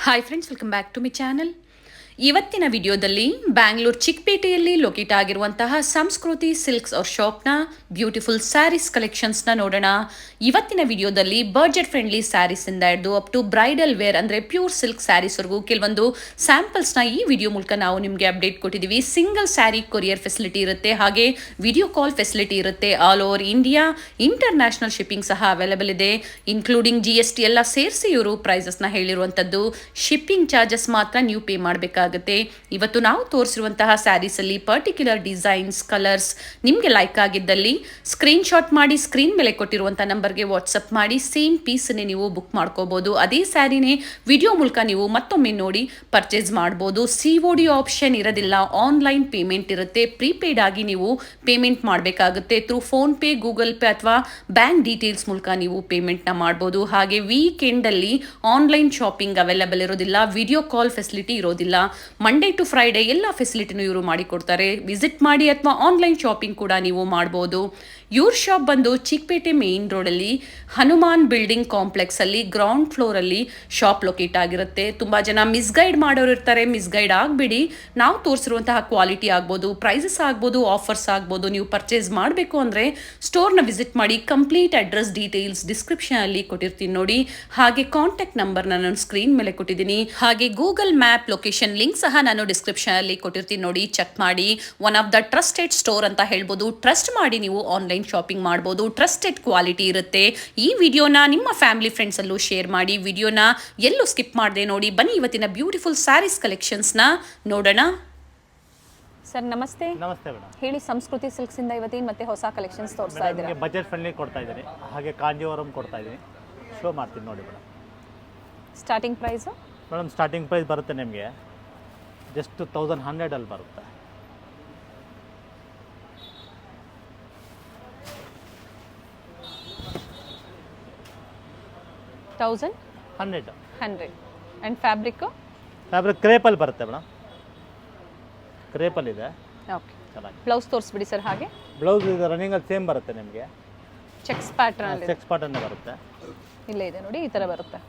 Hi friends, welcome back to my channel. ಇವತ್ತಿನ ವಿಡಿಯೋದಲ್ಲಿ Bangalore ಚಿಕ್ಕಪೇಟೆಯಲ್ಲಿ locate ಆಗಿರುವಂತಹ ಸಂಸ್ಕೃತಿ ಸಿಲ್ಕ್ಸ್ ಅವ್ರ ಶಾಪ್ನ ಬ್ಯೂಟಿಫುಲ್ ಸ್ಯಾರೀಸ್ ಕಲೆಕ್ಷನ್ಸ್ನ ನೋಡೋಣ. ಇವತ್ತಿನ ವಿಡಿಯೋದಲ್ಲಿ ಬಜೆಟ್ ಫ್ರೆಂಡ್ಲಿ ಸ್ಯಾರೀಸ್ ಇಂದ ಹಿಡಿದು ಅಪ್ ಟು ಬ್ರೈಡಲ್ ವೇರ್ ಅಂದರೆ ಪ್ಯೂರ್ ಸಿಲ್ಕ್ ಸ್ಯಾರೀಸ್ವರೆಗೂ ಕೆಲವೊಂದು ಸ್ಯಾಂಪಲ್ಸ್ನ ಈ ವಿಡಿಯೋ ಮೂಲಕ ನಾವು ನಿಮಗೆ ಅಪ್ಡೇಟ್ ಕೊಟ್ಟಿದ್ದೀವಿ. ಸಿಂಗಲ್ ಸ್ಯಾರಿ ಕೊರಿಯರ್ ಫೆಸಿಲಿಟಿ ಇರುತ್ತೆ, ಹಾಗೆ ವಿಡಿಯೋ ಕಾಲ್ ಫೆಸಿಲಿಟಿ ಇರುತ್ತೆ. All over India international shipping ಸಹ ಅವೈಲೇಬಲ್ ಇದೆ, ಇನ್ಕ್ಲೂಡಿಂಗ್ GST ಎಲ್ಲ ಸೇರಿಸಿ ಇವರು ಪ್ರೈಸಸ್ನ ಹೇಳಿರುವಂಥದ್ದು. ಶಿಪ್ಪಿಂಗ್ ಚಾರ್ಜಸ್ ಮಾತ್ರ ನೀವು ಪೇ ಮಾಡಬೇಕಾಗುತ್ತೆ. ಇವತ್ತು ನಾವು ತೋರಿಸಿರುವಂತಹ ಸ್ಯಾರೀಸ್ ಅಲ್ಲಿ ಪರ್ಟಿಕ್ಯುಲರ್ ಡಿಸೈನ್ಸ್, ಕಲರ್ಸ್ ನಿಮಗೆ ಲೈಕ್ ಆಗಿದ್ದಲ್ಲಿ ಸ್ಕ್ರೀನ್ ಶಾಟ್ ಮಾಡಿ ಸ್ಕ್ರೀನ್ ಮೇಲೆ ಕೊಟ್ಟಿರುವಂತಹ ನಂಬರ್ಗೆ ವಾಟ್ಸಪ್ ಮಾಡಿ ಸೇಮ್ ಪೀಸ್ನೇ ನೀವು ಬುಕ್ ಮಾಡ್ಕೋಬಹುದು. ಅದೇ ಸ್ಯಾರಿನೇ ವಿಡಿಯೋ ಮೂಲಕ ನೀವು ಮತ್ತೊಮ್ಮೆ ನೋಡಿ ಪರ್ಚೇಸ್ ಮಾಡಬಹುದು. COD ಆಪ್ಷನ್ ಇರೋದಿಲ್ಲ, ಆನ್ಲೈನ್ ಪೇಮೆಂಟ್ ಇರುತ್ತೆ. ಪ್ರೀಪೇಯ್ಡ್ ಆಗಿ ನೀವು ಪೇಮೆಂಟ್ ಮಾಡಬೇಕಾಗುತ್ತೆ. Through phone pay, Google pay ಅಥವಾ ಬ್ಯಾಂಕ್ ಡೀಟೇಲ್ಸ್ ಮೂಲಕ ನೀವು ಪೇಮೆಂಟ್ನ ಮಾಡ್ಬೋದು. ಹಾಗೆ ವೀಕೆಂಡಲ್ಲಿ ಆನ್ಲೈನ್ ಶಾಪಿಂಗ್ ಅವೈಲೇಬಲ್ ಇರೋದಿಲ್ಲ, ವಿಡಿಯೋ ಕಾಲ್ ಫೆಸಿಲಿಟಿ ಇರೋದಿಲ್ಲ. ಮಂಡೇ ಟು ಫ್ರೈಡೇ ಎಲ್ಲ ಫೆಸಿಲಿಟಿನೂ ಇವರು ಮಾಡಿಕೊಡ್ತಾರೆ. ವಿಸಿಟ್ ಮಾಡಿ ಅಥವಾ ಆನ್ಲೈನ್ ಶಾಪಿಂಗ್ ಕೂಡ ನೀವು ಮಾಡ್ಬೋದು. ಇವ್ರ ಶಾಪ್ ಬಂದು ಚಿಕ್ಕಪೇಟೆ ಮೇನ್ ರೋಡಲ್ಲಿ ಹನುಮಾನ್ ಬಿಲ್ಡಿಂಗ್ ಕಾಂಪ್ಲೆಕ್ಸ್ ಅಲ್ಲಿ ಗ್ರೌಂಡ್ ಫ್ಲೋರ್ ಅಲ್ಲಿ ಶಾಪ್ ಲೊಕೇಟ್ ಆಗಿರುತ್ತೆ. ತುಂಬಾ ಜನ ಮಿಸ್ಗೈಡ್ ಮಾಡೋರು ಇರ್ತಾರೆ, ಮಿಸ್ಗೈಡ್ ಆಗಬೇಡಿ. ನಾವು ತೋರಿಸಿರುವಂತಹ ಕ್ವಾಲಿಟಿ ಆಗ್ಬೋದು, ಪ್ರೈಸಸ್ ಆಗ್ಬೋದು, ಆಫರ್ಸ್ ಆಗ್ಬೋದು, ನೀವು ಪರ್ಚೇಸ್ ಮಾಡಬೇಕು ಅಂದರೆ ಸ್ಟೋರ್ನ ವಿಸಿಟ್ ಮಾಡಿ. ಕಂಪ್ಲೀಟ್ ಅಡ್ರೆಸ್ ಡೀಟೇಲ್ಸ್ ಡಿಸ್ಕ್ರಿಪ್ಷನ್ ಅಲ್ಲಿ ಕೊಟ್ಟಿರ್ತೀನಿ ನೋಡಿ. ಹಾಗೆ ಕಾಂಟ್ಯಾಕ್ಟ್ ನಂಬರ್ನ ನಾನು ಸ್ಕ್ರೀನ್ ಮೇಲೆ ಕೊಟ್ಟಿದ್ದೀನಿ. ಹಾಗೆ ಗೂಗಲ್ ಮ್ಯಾಪ್ ಲೊಕೇಶನ್ ಲಿಂಕ್ ಸಹ ನಾನು ಡಿಸ್ಕ್ರಿಪ್ಷನ್ ಅಲ್ಲಿ ಕೊಟ್ಟಿರ್ತೀನಿ ನೋಡಿ, ಚೆಕ್ ಮಾಡಿ. One of the trusted store ಅಂತ ಹೇಳ್ಬೋದು. ಟ್ರಸ್ಟ್ ಮಾಡಿ ನೀವು ಆನ್ಲೈನ್ ಶಾಪಿಂಗ್ ಮಾಡ್ಬೋದು. ಟ್ರಸ್ಟೆಡ್ ಕ್ವಾಲಿಟಿ ಇರುತ್ತೆ. ಈ ವಿಡಿಯೋನ ನಿಮ್ಮ ಫ್ಯಾಮಿಲಿ ಫ್ರೆಂಡ್ಸ್ ಅಲ್ಲೂ ಶೇರ್ ಮಾಡಿ. ವಿಡಿಯೋನ ಎಲ್ಲೂ ಸ್ಕಿಪ್ ಮಾಡದೆ ನೋಡಿ. ಬನ್ನಿ ಇವತ್ತಿನ ಬ್ಯೂಟಿಫುಲ್ ಸ್ಯಾರೀಸ್ ಕಲೆಕ್ಷನ್ಸ್ನ ನೋಡೋಣ. ಸರ್ ನಮಸ್ತೆ. ನಮಸ್ತೆ ಮೇಡಮ್. ಹೇಳಿ, ಸಂಸ್ಕೃತಿ ಸಿಲ್ಕ್ಸ್ ಇಂದ ಇವತ್ತಿನ ಮತ್ತೆ ಹೊಸ ಕಲೆಕ್ಷನ್ಸ್ ತೋರಿಸ್ತಾ ಇದ್ದೀರಾ? ಬಜೆಟ್ ಫ್ರೆಂಡ್ಲಿ ಕೊಡ್ತಾ ಇದ್ದೀನಿ, ಹಾಗೆ ಕಾಂಜೀವರಂ ಕೊಡ್ತಾ ಇದ್ದೀನಿ. ಶೋ ಮಾಡ್ತೀನಿ ನೋಡಿ madam. Starting price madam starting price ಬರುತ್ತೆ ನಿಮಗೆ ಜಸ್ಟ್ 1100 ಅಲ್ಲಿ ಬರುತ್ತೆ. $1,100 ಆ್ಯಂಡ್ ಫ್ಯಾಬ್ರಿಕ್ ಕ್ರೇಪಲ್ಲಿ ಬರುತ್ತೆ ಮೇಡಮ್. ಕ್ರೇಪಲ್ಲಿ ಇದೆ. ಓಕೆ, ಚೆನ್ನಾಗಿ ಬ್ಲೌಸ್ ತೋರಿಸ್ಬಿಡಿ ಸರ್. ಹಾಗೆ ಬ್ಲೌಸ್ ಇದು ರನ್ನಿಂಗಲ್ಲಿ ಸೇಮ್ ಬರುತ್ತೆ ನಿಮಗೆ. ಚೆಕ್ಸ್ ಪ್ಯಾಟರ್ನ್ ಚೆಕ್ಸ್ ಪ್ಯಾಟರ್ನ್ ಬರುತ್ತೆ. ಇಲ್ಲೇ ಇದೆ ನೋಡಿ, ಈ ಥರ ಬರುತ್ತೆ.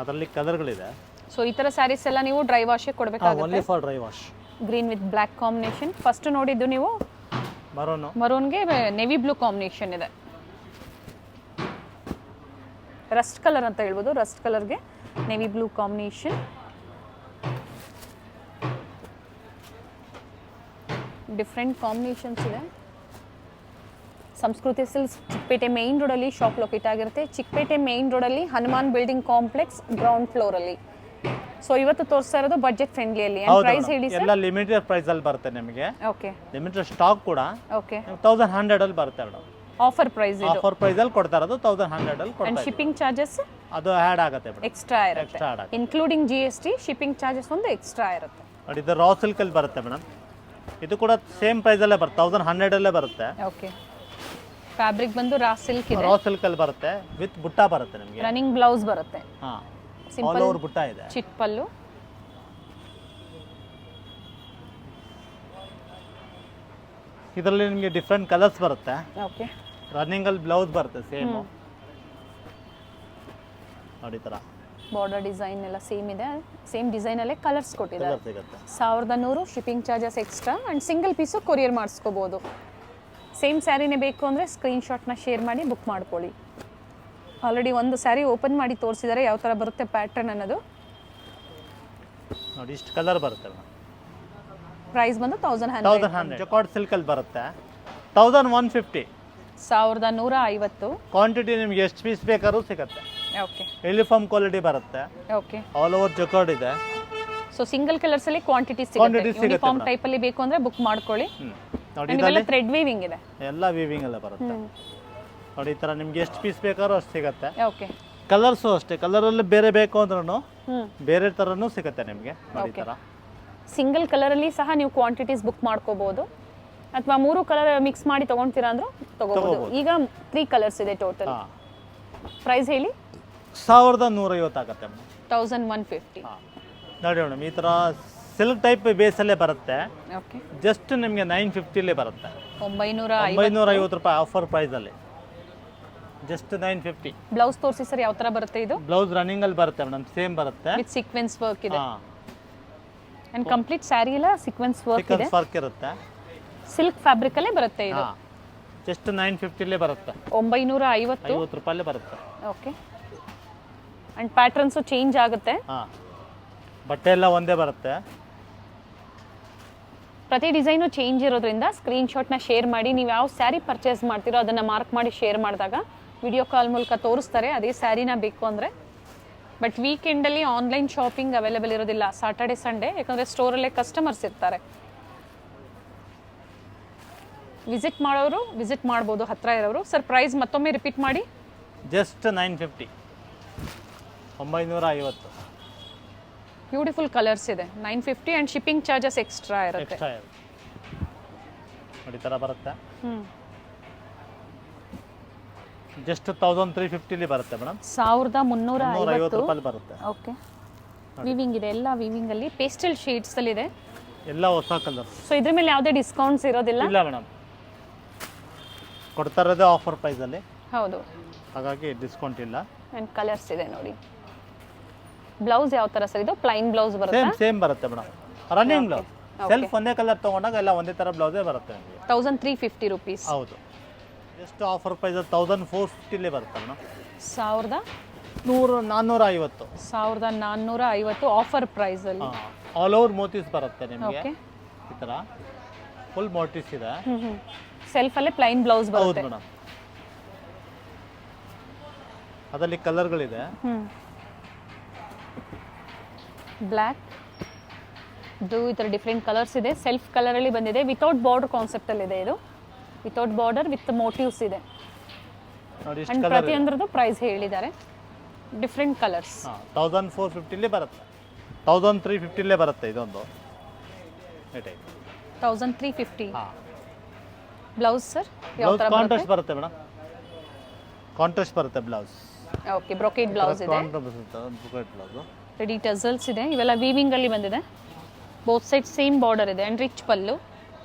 ಅದರಲ್ಲಿ ಕಲರ್ಗಳಿದೆ. ಸೊ ಈ ಥರ ಸ್ಯಾರೀಸ್ ಎಲ್ಲ ನೀವು ಡ್ರೈ ವಾಶಿಗೆ ಕೊಡಬೇಕಾಗುತ್ತೆ. Only for dry wash. Green with black combination. First ನೋಡಿದ್ದು ನೀವು ಮರೂನ್ಗೆ ನೆವಿ ಬ್ಲೂ ಕಾಂಬಿನೇಷನ್ ಇದೆ. ರಸ್ಟ್ ಕಲರ್ ಅಂತ ಹೇಳ್ಬೋದು. ರಸ್ಟ್ ಕಲರ್ಗೆ navy blue combination. Different combinations ಇದೆ. ಸಂಸ್ಕೃತಿ ಸಿಲ್ಕ್ಸ್ ಚಿಕ್ಕಪೇಟೆ ಮೇನ್ ರೋಡಲ್ಲಿ ಶಾಪ್ ಲೊಕೇಟ್ ಆಗಿರುತ್ತೆ. ಚಿಕ್ಕಪೇಟೆ ಮೇನ್ ರೋಡಲ್ಲಿ ಹನುಮಾನ್ ಬಿಲ್ಡಿಂಗ್ ಕಾಂಪ್ಲೆಕ್ಸ್ ಗ್ರೌಂಡ್ ಫ್ಲೋರಲ್ಲಿ. ಸೊ ಇವತ್ತು ತೋರಿಸ್ತಾ ಇರೋದು ಬಜೆಟ್ ಫ್ರೆಂಡ್ಲಿಯಲ್ಲಿ. ಪ್ರೈಸ್ ಹೇಳಿ ಸರ್? ಎಲ್ಲ ಲಿಮಿಟೆಡ್ ಪ್ರೈಸ್ ಅಲ್ಲಿ ಬರುತ್ತೆ ನಿಮಗೆ. ಓಕೆ, ಲಿಮಿಟೆಡ್ ಸ್ಟಾಕ್ ಕೂಡ. ಓಕೆ, 1100 ಅಲ್ಲಿ ಬರುತ್ತೆ ಮೇಡಮ್. ಆಫರ್ ಪ್ರೈಸ್ ಇದು. ಆಫರ್ ಪ್ರೈಸ್ ಅಲ್ಲಿ ಕೊಡ್ತಾ ಇರೋದು 1100 ಅಲ್ಲಿ ಕೊಡ್ತಾ ಅಂಡ್ ಶಿಪ್ಪಿಂಗ್ ಚಾರ್ಜಸ್ ಅದು ಆಡ್ ಆಗುತ್ತೆ ಮೇಡಮ್. ಎಕ್ಸ್ಟ್ರಾ ಇರುತ್ತೆ, ಇನ್ಕ್ಲೂಡಿಂಗ್ GST. ಶಿಪ್ಪಿಂಗ್ ಚಾರ್ಜಸ್ ಒಂದು ಎಕ್ಸ್ಟ್ರಾ ಇರುತ್ತೆ ನೋಡಿ. ಇದು ರಾ ಸಿಲ್ಕ್ ಅಲ್ಲಿ ಬರುತ್ತೆ ಮೇಡಮ್. ಇದು ಕೂಡ ಸೇಮ್ ಪ್ರೈಸ್ ಅಲ್ಲೇ ಬರುತ್ತೆ, 1100 ಅಲ್ಲೇ ಬರುತ್ತೆ. ಓಕೆ, ಫ್ಯಾಬ್ರಿಕ್ ಬಂದು ರಾ ಸಿಲ್ಕ್ ಇದೆ. ರಾ ಸಿಲ್ಕ್ ಅಲ್ಲಿ ಬರುತ್ತೆ ವಿತ್ ಬುಟ್ಟ ಬರುತ್ತೆ ನಿಮಗೆ. ರನ್ನಿಂಗ್ ಬ್ಲೌಸ್ ಬರುತ್ತೆ. ಹಾ, ಸಿಂಪಲ್ ಆಲ್ ಓವರ್ ಬುಟ್ಟ ಇದೆ. ಚಿಟ್ ಪಲ್ಲು. ಇದರಲ್ಲಿ ನಿಮಗೆ ಡಿಫ್ರೆಂಟ್ ಕಲರ್ಸ್ ಬರುತ್ತೆ. ಓಕೆ, ರನ್ನಿಂಗ್ ಅಲ್ಲಿ ಬ್ಲೌಸ್ ಬರುತ್ತೆ ಸೇಮ್ ನೋಡಿ. ತರ ಬಾರ್ಡರ್ ಡಿಸೈನ್ ಎಲ್ಲ ಸೇಮ್ ಇದೆ. ಸೇಮ್ ಡಿಸೈನ್ ಅಲ್ಲೇ ಕಲರ್ಸ್ ಕೊಟ್ಟಿದ್ದಾರೆ. ಕಲರ್ ಸಿಗುತ್ತೆ. 1100 shipping charges extra. And single piece courier ಮಾಡಿಸ್ಕೋಬಹುದು. ಸೇಮ್ ಸ್ಯಾರಿನೇ ಬೇಕು ಅಂದರೆ ಸ್ಕ್ರೀನ್ ಶಾಟ್ನ ಶೇರ್ ಮಾಡಿ ಬುಕ್ ಮಾಡ್ಕೊಳ್ಳಿ. ಆಲ್ರೆಡಿ ಒಂದು ಸ್ಯಾರಿ ಓಪನ್ ಮಾಡಿ ತೋರಿಸಿದ್ದಾರೆ ಯಾವ ಥರ ಬರುತ್ತೆ ಪ್ಯಾಟರ್ನ್ ಅನ್ನೋದು ನೋಡಿ. ಇಷ್ಟು ಕಲರ್ ಬರುತ್ತೆ. ಪ್ರೈಸ್ ಬಂದು 1100. ಜಕಾರ್ಡ್ ಸಿಲ್ಕ್ ಅಲ್ಲಿ ಬರುತ್ತೆ 1150. 1150. ಕ್ವಾಂಟಿಟಿ ನಿಮ್ಗೆ ಎಷ್ಟು ಪೀಸ್ ಬೇಕಾದ್ರೂ ಸಿಗುತ್ತೆ. ಓಕೆ, ಯೂನಿಫಾರ್ಮ್ ಕ್ವಾಲಿಟಿ ಬರುತ್ತೆ. ಓಕೆ, ಆಲ್ ಓವರ್ ಜಕಾರ್ಡ್ ಇದೆ. ಸೊ ಸಿಂಗಲ್ ಕಲರ್ಸ್ ಅಲ್ಲಿ ಕ್ವಾಂಟಿಟಿ ಸಿಗುತ್ತೆ. ಯೂನಿಫಾರ್ಮ್ ಟೈಪ್ ಅಲ್ಲಿ ಬೇಕು ಅಂದ್ರೆ ಬುಕ್ ಮಾಡ್ಕೊಳ್ಳಿ. ನೋಡಿ, ಇದೆಲ್ಲ ಥ್ರೆಡ್ ವೀವಿಂಗ್ ಇದೆ. ಎಲ್ಲ ವೀವಿಂಗ್ ಎಲ್ಲ ಬರುತ್ತೆ ನೋಡಿ. ಈ ತರ ನಿಮ್ಗೆ ಎಷ್ಟು ಪೀಸ್ ಬೇಕಾದ್ರೂ ಅಷ್ಟು ಸಿಗುತ್ತೆ. ಓಕೆ, ಕಲರ್ಸು ಅಷ್ಟೇ. ಕಲರಲ್ಲಿ ಬೇರೆ ಬೇಕು ಅಂದ್ರೂ ಬೇರೆ ತರನು ಸಿಗುತ್ತೆ ನಿಮಗೆ ನೋಡಿ. ಈ ತರ ಸಿಂಗಲ್ ಕಲರ್ ಅಲ್ಲಿ ಸಹ ನೀವು ಕ್ವಾಂಟಿಟೀಸ್ ಬುಕ್ ಮಾಡ್ಕೋಬಹುದು, ಅಥವಾ 3 ಕಲರ್ ಮಿಕ್ಸ್ ಮಾಡಿ ತಗೊಂತೀರಾ ಅಂದ್ರೂ ತಗೋಬಹುದು. ಈಗ 3 ಕಲರ್ಸ್ ಇದೆ ಟೋಟಲ್. ಪ್ರೈಸ್ ಹೇಳಿ? 1150 ಆಗುತ್ತೆ. 1150. ನೋಡಿ ಮೇಡಮ್, ಈ ತರ ಸಿಲ್ಕ್ ಟೈಪ್ ಬೇಸಲ್ಲೇ ಬರುತ್ತೆ. ಓಕೆ, ಜಸ್ಟ್ ನಿಮಗೆ 950 ಬರುತ್ತೆ. 950 ರೂಪಾಯಿ ಆಫರ್ ಪ್ರೈಸ್ ಅಲ್ಲಿ. ಜಸ್ಟ್ 950. ಬ್ಲೌಸ್ ತೋರಿಸಿ ಸರ್, ಯಾವ ತರ ಬರುತ್ತೆ ಇದು? ಬ್ಲೌಸ್ ರನ್ನಿಂಗ್ ಅಲ್ಲಿ ಬರುತ್ತೆ ಮೇಡಮ್, ಸೇಮ್ ಬರುತ್ತೆ. ವಿತ್ ಸೀಕ್ವೆನ್ಸ್ ವರ್ಕ್ ಇದೆ. ಹಾ, ಅಂಡ್ ಕಂಪ್ಲೀಟ್ ಸ್ಯಾರಿ ಎಲ್ಲ ಸೀಕ್ವೆನ್ಸ್ ವರ್ಕ್ ಇದೆ. ವರ್ಕ್ ಇರುತ್ತೆ. ಸಿಲ್ಕ್ ಫ್ಯಾಬ್ರಿಕ್ ಅಲ್ಲೇ ಬರುತ್ತೆ ಇದು. ಹಾ, ಜಸ್ಟ್ 950 ಬರುತ್ತೆ. 950 ರೂಪಾಯಿ ಬರುತ್ತೆ. ಓಕೆ. ಅಂಡ್ ಪ್ಯಾಟರ್ನ್ಸ್ ಚೇಂಜ್ ಆಗುತ್ತೆ. ಹಾ, ಬಟ್ಟೆ ಎಲ್ಲ ಒಂದೇ ಬರುತ್ತೆ. ಪ್ರತಿ ಡಿಸೈನು ಚೇಂಜ್ ಇರೋದ್ರಿಂದ ಸ್ಕ್ರೀನ್ಶಾಟ್ನ ಶೇರ್ ಮಾಡಿ. ನೀವು ಯಾವ ಸ್ಯಾರಿ ಪರ್ಚೇಸ್ ಮಾಡ್ತೀರೋ ಅದನ್ನು ಮಾರ್ಕ್ ಮಾಡಿ ಶೇರ್ ಮಾಡಿದಾಗ ವಿಡಿಯೋ ಕಾಲ್ ಮೂಲಕ ತೋರಿಸ್ತಾರೆ ಅದೇ ಸ್ಯಾರಿನ ಬೇಕು ಅಂದರೆ. ಬಟ್ ವೀಕೆಂಡಲ್ಲಿ ಆನ್ಲೈನ್ ಶಾಪಿಂಗ್ ಅವೈಲೇಬಲ್ ಇರೋದಿಲ್ಲ, ಸಾಟರ್ಡೆ ಸಂಡೇ, ಯಾಕಂದರೆ ಸ್ಟೋರಲ್ಲೇ ಕಸ್ಟಮರ್ಸ್ ಇರ್ತಾರೆ. ವಿಸಿಟ್ ಮಾಡೋರು ವಿಸಿಟ್ ಮಾಡ್ಬೋದು, ಹತ್ತಿರ ಇರೋರು. ಸರ್ ಪ್ರೈಸ್ ಮತ್ತೊಮ್ಮೆ ರಿಪೀಟ್ ಮಾಡಿ. ಜಸ್ಟ್ 950, 950. ಬ್ಯೂಟಿಫುಲ್ ಕಲರ್ಸ್ ಇದೆ. 950 ಆ್ಯಂಡ್ ಶಿಪ್ಪಿಂಗ್ ಚಾರ್ಜಸ್ ಎಕ್ಸ್ಟ್ರಾ ಇರುತ್ತೆ. ನೋಡಿ ಥರ ಬರುತ್ತೆ. ಹ್ಞೂ, ಜಸ್ಟ್ 1350 ಬರುತ್ತೆ ಮೇಡಮ್. 1350 ರೂಪಾಯಿ ಬರುತ್ತೆ. ಓಕೆ. ವಿವಿಂಗ್ ಇದೆ, ಎಲ್ಲ ವಿವಿಂಗ್ ಅಲ್ಲಿ ಪೇಸ್ಟಲ್ ಶೇಡ್ಸ್ ಅಲ್ಲಿ ಇದೆ. ಎಲ್ಲ ಹೊಸ ಕಲರ್. ಸೊ ಇದ್ರ ಮೇಲೆ ಯಾವುದೇ ಡಿಸ್ಕೌಂಟ್ಸ್ ಇರೋದಿಲ್ಲ? ಇಲ್ಲ ಮೇಡಮ್, ಕೊಡ್ತಾ ಇರೋದೇ ಆಫರ್ ಪ್ರೈಸ್ ಅಲ್ಲಿ. ಹೌದು, ಹಾಗಾಗಿ ಡಿಸ್ಕೌಂಟ್ ಇಲ್ಲ. ಆ್ಯಂಡ್ ಕಲರ್ಸ್ ಇದೆ ನೋಡಿ. ಬ್ಲೌಸ್ ಯಾವ ಥರ ಸರ್ ಇದು? ಪ್ಲೈನ್ ಬ್ಲೌಸ್ ಬರುತ್ತೆ? ಸೇಮ್ ಬರುತ್ತೆ ಮೇಡಮ್, ರನ್ನಿಂಗ್ ಬ್ಲೌಸ್. ಸೆಲ್ಫ್ ಒಂದೇ ಕಲರ್ ತಗೊಂಡಾಗ ಎಲ್ಲ ಒಂದೇ ಥರ ಬ್ಲೌಸೇ ಬರುತ್ತೆ ನಿಮಗೆ. 1350 rupees. ಹೌದು, ಎಷ್ಟು ಆಫರ್ ಪ್ರೈಸ್ 1450 ಬರುತ್ತೆ ಮೇಡಮ್. 450. 1450 ಆಫರ್ ಪ್ರೈಸ್ ಅಲ್ಲಿ. ಆಲ್ ಓವರ್ ಮೋತೀಸ್ ಬರುತ್ತೆ ನಿಮಗೆ. ಓಕೆ, ಈ ಥರ ಫುಲ್ ಮೋತೀಸ್ ಇದೆ. ಸೆಲ್ಫ್ ಅಲ್ಲೇ ಪ್ಲೈನ್ ಬ್ಲೌಸ್ ಹೌದು ಬರುತ್ತೆ. ಮೇಡಮ್, ಅದರಲ್ಲಿ ಕಲರ್ಗಳಿದೆ. ಬ್ಲ್ಯಾಕ್, ಬ್ಲೂ, ಈ ಥರ ಡಿಫ್ರೆಂಟ್ ಕಲರ್ಸ್ ಇದೆ. ಸೆಲ್ಫ್ ಕಲರಲ್ಲಿ ಬಂದಿದೆ. ವಿತೌಟ್ ಬಾರ್ಡರ್ ಕಾನ್ಸೆಪ್ಟಲ್ಲಿ ಇದೆ ಇದು. ವಿತೌಟ್ ಬಾರ್ಡರ್ ವಿತ್ ಮೋಟಿವ್ಸ್ ಇದೆ. ನೋಡಿ ಅಂಡ್ ಪ್ರತಿಯೊಂದರದ್ದು ಪ್ರೈಸ್ ಹೇಳಿದ್ದಾರೆ. Different colours. 1450 ಬರುತ್ತೆ. 1350 ಬರುತ್ತೆ ಇದೊಂದು. 1350. ಹಾಂ, ಬ್ಲೌಸ್ ಸರ್ ಯಾವ ಥರ ಕಾಂಟ್ರಾಸ್ಟ್ ಬರುತ್ತೆ ಮೇಡಮ್. ಕಾಂಟ್ರಾಸ್ಟ್ ಬರುತ್ತೆ ಬ್ಲೌಸ್. ಓಕೆ, ಬ್ರೊಕೇಡ್ ಬ್ಲೌಸ್ ಇದೆ. ಬ್ಲೌಸ್ ರೆಡಿ ಟಸಲ್ಸ್ ಇದೆ. ಇವೆಲ್ಲ ವೀವಿಂಗ್ ಅಲ್ಲಿ ಬಂದಿದೆ. ಬೋತ್ ಸೈಡ್ ಸೇಮ್ ಬಾರ್ಡರ್ ಇದೆ ಅಂಡ್ ರಿಚ್ ಪಲ್ಲು.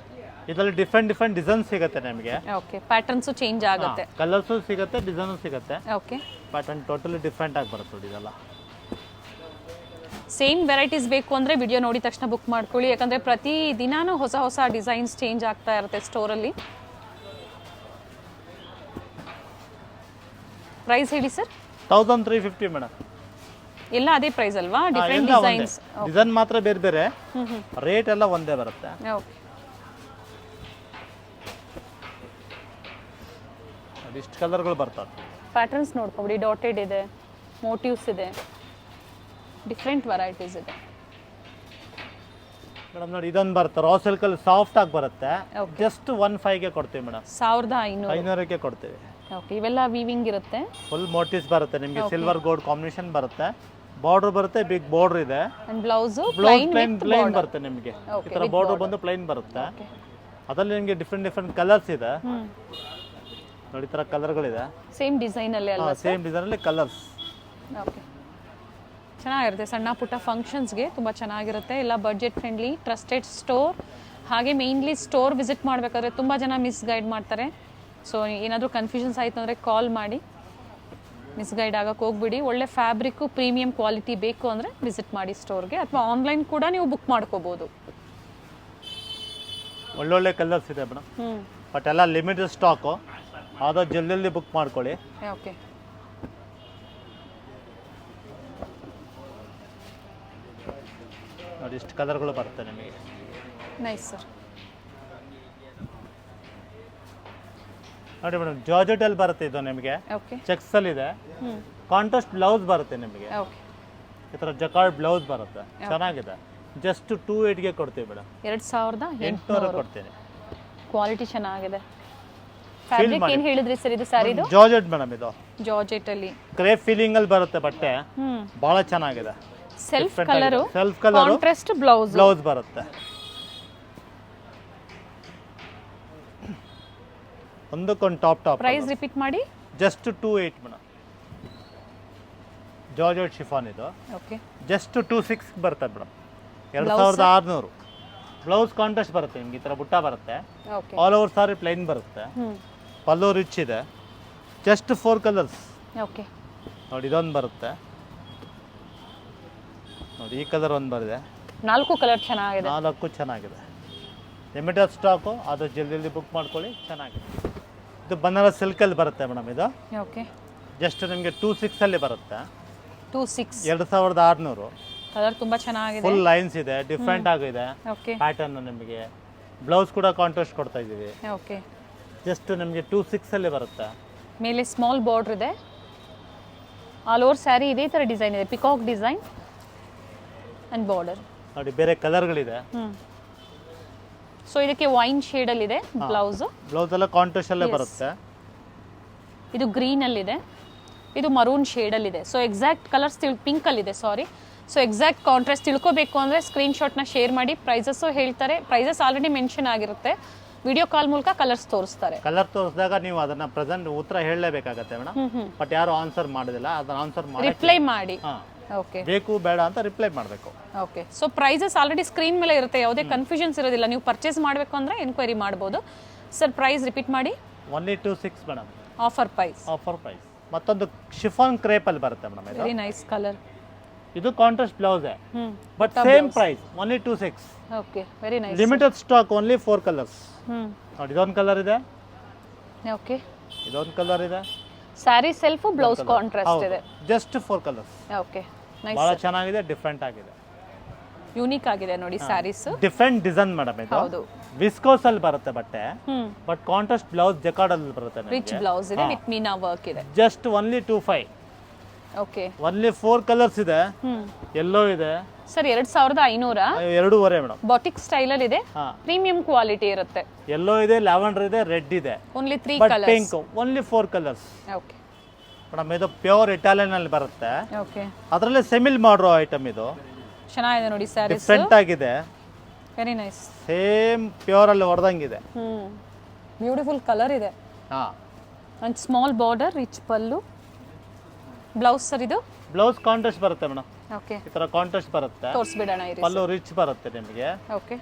ಇದರಲ್ಲಿ ಡಿಫ್ರೆಂಟ್ ಡಿಸೈನ್ ಸಿಗುತ್ತೆ ನಿಮಗೆ. ಓಕೆ, ಪ್ಯಾಟರ್ನ್ಸ್ ಚೇಂಜ್ ಆಗುತ್ತೆ. ಕಲರ್ಸ್ ಸಿಗುತ್ತೆ, ಡಿಸೈನ್ ಸಿಗುತ್ತೆ. ಓಕೆ, ಪ್ಯಾಟರ್ನ್ ಟೋಟಲಿ ಡಿಫ್ರೆಂಟ್ ಆಗಿ ಬರುತ್ತೆ ನೋಡಿ ಇದೆಲ್ಲ. ಸೇಮ್ ವೆರೈಟೀಸ್ ಬೇಕು ಅಂದರೆ ವಿಡಿಯೋ ನೋಡಿದ ತಕ್ಷಣ ಬುಕ್ ಮಾಡ್ಕೊಳ್ಳಿ. ಯಾಕಂದರೆ ಪ್ರತಿ ದಿನಾನೂ ಹೊಸ ಹೊಸ ಡಿಸೈನ್ಸ್ ಚೇಂಜ್ ಆಗ್ತಾ ಇರುತ್ತೆ ಸ್ಟೋರಲ್ಲಿ. ಪ್ರೈಸ್ ಹೇಳಿ ಸರ್. 1350 ಮೇಡಮ್. ಎಲ್ಲ ಅದೇ ಪ್ರೈಸ್ ಅಲ್ವಾ? Different designs. ಡಿಸೈನ್ ಮಾತ್ರ ಬೇರೆ ಬೇರೆ, ರೇಟ್ ಎಲ್ಲ ಒಂದೇ ಬರುತ್ತೆ. ಓಕೆ, ಇಷ್ಟು ಕಲರ್ಗಳು ಬರ್ತವೆ. ಪ್ಯಾಟರ್ನ್ಸ್ ನೋಡ್ಕೊಬಿಡಿ. ಡಾಟೆಡ್ ಇದೆ, ಮೋಟಿವ್ಸ್ ಇದೆ, ಡಿಫ್ರೆಂಟ್ ವೆರೈಟೀಸ್ ಇದೆ. ಮೇಡಮ್ ನೋಡಿ ಇದೊಂದು ಬರುತ್ತೆ ರಾ ಸಿಲ್ಕಲ್ಲಿ ಸಾಫ್ಟ್ ಆಗಿ ಬರುತ್ತೆ. ಜಸ್ಟ್ 1500 ಕೊಡ್ತೀವಿ ಮೇಡಮ್. 1500 ಕೊಡ್ತೀವಿ. ಓಕೆ, ಇವೆಲ್ಲ ವೀವಿಂಗ್ ಇರುತ್ತೆ. ಫುಲ್ ಮೋಟಿವ್ಸ್ ಬರುತ್ತೆ ನಿಮಗೆ. ಸಿಲ್ವರ್ ಗೋಲ್ಡ್ ಕಾಂಬಿನೇಷನ್ ಬರುತ್ತೆ. ಬಾರ್ಡರ್ ಬರುತ್ತೆ, ಬಿಗ್ ಬಾರ್ಡರ್ ಇದೆ. ಅಂಡ್ ಬ್ಲೌಸ್ ಪ್ಲೈನ್ ಬರುತ್ತೆ ನಿಮಗೆ. ಈ ತರ ಬಾರ್ಡರ್ ಬಂದು ಪ್ಲೈನ್ ಬರುತ್ತೆ. ಅದರಲ್ಲಿ ನಿಮಗೆ ಡಿಫ್ರೆಂಟ್ ಕಲರ್ಸ್ ಇದೆ ನೋಡಿ. ಈ ತರ ಕಲರ್ಗಳಿದೆ. ಸೇಮ್ ಡಿಸೈನ್ ಅಲ್ಲಿ ಅಲ್ವಾ? ಸೇಮ್ ಡಿಸೈನ್ ಅಲ್ಲಿ ಕಲರ್ಸ್. ಓಕೆ, ಚೆನ್ನಾಗಿರುತ್ತೆ. ಸಣ್ಣ ಪುಟ್ಟ ಫಂಕ್ಷನ್ಸ್ಗೆ ತುಂಬ ಚೆನ್ನಾಗಿರುತ್ತೆ. ಎಲ್ಲ ಬಡ್ಜೆಟ್ ಫ್ರೆಂಡ್ಲಿ, ಟ್ರಸ್ಟೆಡ್ ಸ್ಟೋರ್. ಹಾಗೆ ಮೇಯ್ನ್ಲಿ ಸ್ಟೋರ್ ವಿಸಿಟ್ ಮಾಡಬೇಕಾದ್ರೆ ತುಂಬ ಜನ ಮಿಸ್ಗೈಡ್ ಮಾಡ್ತಾರೆ. ಸೊ ಏನಾದರೂ ಕನ್ಫ್ಯೂಷನ್ಸ್ ಆಯಿತು ಅಂದರೆ ಕಾಲ್ ಮಾಡಿ. ಮಿಸ್ಗೈಡ್ ಆಗಕ್ಕೆ ಹೋಗ್ಬಿಡಿ. ಒಳ್ಳೆ ಫ್ಯಾಬ್ರಿಕ್ಕು, ಪ್ರೀಮಿಯಂ ಕ್ವಾಲಿಟಿ ಬೇಕು ಅಂದರೆ ವಿಸಿಟ್ ಮಾಡಿ ಸ್ಟೋರ್ಗೆ, ಅಥವಾ ಆನ್ಲೈನ್ ಕೂಡ ನೀವು ಬುಕ್ ಮಾಡ್ಕೋಬೋದು. ಒಳ್ಳೊಳ್ಳೆ ಕಲರ್ಸ್ ಇದೆ ಮೇಡಮ್. ಬಟ್ ಎಲ್ಲ ಲಿಮಿಟೆಡ್ ಸ್ಟಾಕು. ಆದಷ್ಟು ಜಲ್ದಿ ಬುಕ್ ಮಾಡ್ಕೊಳ್ಳಿ. ಓಕೆ, ನೋಡಿ ಇಷ್ಟು ಕಲರ್ಗಳು ಬರುತ್ತೆ ನಿಮಗೆ. Nice sir. ನೋಡಿ ಮೇಡಮ್, ಜಾರ್ಜೆಟಲ್ಲಿ ಬರುತ್ತೆ ಇದು ನಿಮಗೆ. ಓಕೆ, ಚೆಕ್ಸಲ್ಲಿ ಇದೆ. ಕಾಂಟ್ರಾಸ್ಟ್ ಬ್ಲೌಸ್ ಬರುತ್ತೆ ನಿಮಗೆ. ಓಕೆ, ಈ ಥರ ಜಕಾರ್ಡ್ ಬ್ಲೌಸ್ ಬರುತ್ತೆ. ಚೆನ್ನಾಗಿದೆ. ಜಸ್ಟ್ 2800 ಕೊಡ್ತೀವಿ ಮೇಡಮ್. 2800 ಕೊಡ್ತೀನಿ. ಕ್ವಾಲಿಟಿ ಚೆನ್ನಾಗಿದೆ. ಫ್ಯಾಬ್ರಿಕ್ ಏನು ಹೇಳಿದ್ರಿ ಸರ್ ಇದು ಸ್ಯಾರಿದು? Georgette madam. ಇದು ಜಾರ್ಜೆಟ್ ಅಲ್ಲಿ ಕ್ರೇಪ್ ಫೀಲಿಂಗ್ ಅಲ್ಲಿ ಬರುತ್ತೆ ಬಟ್ಟೆ. ಬಹಳ ಚೆನ್ನಾಗಿದೆ. ಸೆಲ್ಫ್ ಕಲರ್, ಕಾಂಟ್ರಾಸ್ಟ್ ಬ್ಲೌಸ್ ಬರುತ್ತೆ. ಒಂದಕ್ಕೊಂದು ಟಾಪ್. ಪ್ರೈಸ್ ರಿಪೀಟ್ ಮಾಡಿ. Just 2800 madam. ಜಾರ್ಜೆಟ್ ಶಿಫಾನ್ ಇದು. ಓಕೆ, ಜಸ್ಟ್ 2600 ಬರುತ್ತೆ ಮೇಡಮ್. 2600. ಬ್ಲೌಸ್ ಕಾಂಟ್ರಾಸ್ಟ್ ಬರುತ್ತೆ ನಿಮ್ಗೆ. ಈ ಥರ ಬುಟ್ಟ ಬರುತ್ತೆ. ಓಕೆ, ಆಲ್ ಓವರ್ ಸಾರಿ ಪ್ಲೈನ್ ಬರುತ್ತೆ. ಪಲ್ಲು ರಿಚ್ ಇದೆ. ಜಸ್ಟ್ 4 ಕಲರ್ಸ್ ಓಕೆ ನೋಡಿ. ಇದೊಂದು ಬರುತ್ತೆ ನೋಡಿ, ಈ ಕಲರ್ ಒಂದು ಬರಿದೆ. 4 ಕಲರ್ ಚೆನ್ನಾಗಿದೆ. 4 ಚೆನ್ನಾಗಿದೆ. ಲಿಮಿಟೆಡ್ ಸ್ಟಾಕು, ಅದು ಜಲ್ದಿ ಬುಕ್ ಮಾಡ್ಕೊಳ್ಳಿ, ಚೆನ್ನಾಗಿದೆ. ಇದು ಬನಾರಸ್ ಸಿಲ್ಕಲ್ಲಿ ಬರುತ್ತೆ ಮೇಡಮ್. ಇದು ಓಕೆ ಜಸ್ಟ್ ನಿಮಗೆ 26 ಬರುತ್ತೆ. 26 2600. ಕಲರ್ ತುಂಬಾ ಚೆನ್ನಾಗಿದೆ. ಫುಲ್ ಲೈನ್ಸ್ ಇದೆ, ಡಿಫ್ರೆಂಟ್ ಆಗಿದೆ ಓಕೆ ಪ್ಯಾಟರ್ನ್. ನಿಮಗೆ ಬ್ಲೌಸ್ ಕೂಡ ಕಾಂಟ್ರಾಸ್ಟ್ ಕೊಡ್ತಾ ಇದ್ದೀವಿ. ಓಕೆ ಜಸ್ಟ್ ನಿಮಗೆ 26 ಬರುತ್ತೆ. ಮೇಲೆ ಸ್ಮಾಲ್ ಬಾರ್ಡರ್ ಇದೆ. ಆಲ್ ಓವರ್ ಸ್ಯಾರಿ ಇದೇ ಥರ ಡಿಸೈನ್ ಇದೆ, ಪಿಕಾಕ್ ಡಿಸೈನ್ ಆ್ಯಂಡ್ ಬಾರ್ಡರ್ ನೋಡಿ. ಬೇರೆ ಕಲರ್ಗಳಿದೆ. ಸೊ ಇದಕ್ಕೆ ವೈನ್ ಶೇಡಲ್ಲಿದೆ ಬ್ಲೌಸು. ಬ್ಲೌಸ್ ಎಲ್ಲ ಕಾಂಟ್ರಾಸ್ಟಲ್ಲೇ ಬರುತ್ತೆ. ಇದು ಗ್ರೀನಲ್ಲಿದೆ, ಇದು ಮರೂನ್ ಶೇಡಲ್ಲಿದೆ. ಸೊ ಎಕ್ಸಾಕ್ಟ್ ಕಲರ್ಸ್ ಪಿಂಕಲ್ಲಿದೆ, ಸಾರಿ. ಸೊ ಎಕ್ಸಾಕ್ಟ್ ಕಾಂಟ್ರಾಸ್ಟ್ ತಿಳ್ಕೊಬೇಕು ಅಂದರೆ ಸ್ಕ್ರೀನ್ಶಾಟ್ನ ಶೇರ್ ಮಾಡಿ. ಪ್ರೈಸಸ್ಸು ಹೇಳ್ತಾರೆ, ಪ್ರೈಸಸ್ ಆಲ್ರೆಡಿ ಮೆನ್ಷನ್ ಆಗಿರುತ್ತೆ. ವಿಡಿಯೋ ಕಾಲ್ ಮೂಲಕ ಕಲರ್ಸ್ ತೋರಿಸ್ತಾರೆ. ಕಲರ್ ತೋರಿಸಿದಾಗ ನೀವು ಅದನ್ನ ಪ್ರೆಸೆಂಟ್ ಉತ್ತರ ಹೇಳಲೇಬೇಕಾಗತ್ತೆ ಮೇಡಮ್. ಬಟ್ ಯಾರು ಆನ್ಸರ್ ಮಾಡೋದಿಲ್ಲ, ಅದನ್ನ ಆನ್ಸರ್ ಮಾಡಿ ರಿಪ್ಲೈ ಮಾಡಿ. ಓಕೆ ಬೇಕು ಬೇಡ ಅಂತ ರಿಪ್ಲೈ ಮಾಡಬೇಕು. Okay so prices already screen ಮೇಲೆ ಇರುತ್ತೆ, ಯಾವುದೇ ಕನ್ಫ್ಯೂಷನ್ಸ್ ಇರೋದಿಲ್ಲ. ನೀವು ಪರ್ಚೇಸ್ ಮಾಡಬೇಕು ಅಂದರೆ ಎನ್ಕ್ವೈರಿ ಮಾಡ್ಬೋದು. ಸರ್ ಪ್ರೈಸ್ ರಿಪೀಟ್ ಮಾಡಿ. Only 26 madam. Offer price. Offer price. ಮತ್ತೊಂದು ಶಿಫಾನ್ ಕ್ರೇಪಲ್ಲಿ ಬರುತ್ತೆ ಮೇಡಮ್. ಇದು ವೆರಿ ನೈಸ್ ಕಲರ್. ಇದು contrast blouse but same price only 26. Okay very nice. Limited stock, only 4 colours. ನೋಡಿ, ಇದೊಂದು ಕಲರ್ ಇದೆ, ಓಕೆ ಇದೊಂದು ಕಲರ್ ಇದೆ. ಸ್ಯಾರಿ ಸೆಲ್ಫ್, ಬ್ಲೌಸ್ ಕಾಂಟ್ರಾಸ್ಟ್ ಇದೆ. Just 4 colours. Okay nice. ಬಹಳ ಚೆನ್ನಾಗಿದೆ, ಡಿಫ್ರೆಂಟ್ ಆಗಿದೆ, ಯೂನಿಕ್ ಆಗಿದೆ ನೋಡಿ ಸ್ಯಾರೀಸ್. Different design madam. ಇದು ಹೌದು, ವಿಸ್ಕೋಸ್ ಅಲ್ಲಿ ಬರುತ್ತೆ ಬಟ್ಟೆ, ಬಟ್ ಕಾಂಟ್ರಾಸ್ಟ್ ಬ್ಲೌಸ್ ಜಕಾರ್ಡ್ ಅಲ್ಲಿ ಬರುತ್ತೆ. ರಿಚ್ ಬ್ಲೌಸ್ ಇದೆ ವಿತ್ ಮೀನಾ ವರ್ಕ್ ಇದೆ. Just only 25. Okay only 4 colours ಇದೆ. ಯೆಲ್ಲೋ ಇದೆ ಸರ್ 2500. 2.5 ಮೇಡಮ್. ಬಾಟಿಕ್ ಸ್ಟೈಲ್ ಅಲ್ಲಿ ಇದೆ, ಪ್ರೀಮಿಯಂ ಕ್ವಾಲಿಟಿ ಇರುತ್ತೆ. ಯೆಲ್ಲೋ ಇದೆ, ಲ್ಯಾವೆಂಡರ್ ಇದೆ, ರೆಡ್ ಇದೆ. Only 3 but colours. Pink only 4 colours. Okay madam, ಇದು ಪ್ಯೂರ್ ಇಟಾಲಿಯನ್ ಅಲ್ಲಿ ಬರುತ್ತೆ. ಓಕೆ ಅದರಲ್ಲೇ ಸೆಮಿಲ್ ಮಾಡೋ ಐಟಮ್. ಇದು ಚೆನ್ನಾಗಿದೆ ನೋಡಿ ಸ್ಯಾರೀಸ್, ಡಿಫ್ರೆಂಟ್ ಆಗಿದೆ. Very nice. ಸೇಮ್ ಪ್ಯೂರ್ ಅಲ್ಲಿ ಹೊಡೆದಂಗಿದೆ. ಬ್ಯೂಟಿಫುಲ್ ಕಲರ್ ಇದೆ. ಹಾ, and small border, rich pallu. Blouse sir ಇದು ಬ್ಲೌಸ್ ಕಾಂಟ್ರಾಸ್ಟ್ ಬರುತ್ತೆ ಮೇಡಮ್. ಓಕೆ ಈ ತರ ಕಾಂಟ್ರಾಸ್ಟ್ ಬರುತ್ತೆ. ತೋರಿಸ್ಬಿಡೋಣ ಇರಿ. ಪಲ್ಲು ರಿಚ್ ಬರುತ್ತೆ ನಿಮಗೆ. ಓಕೆ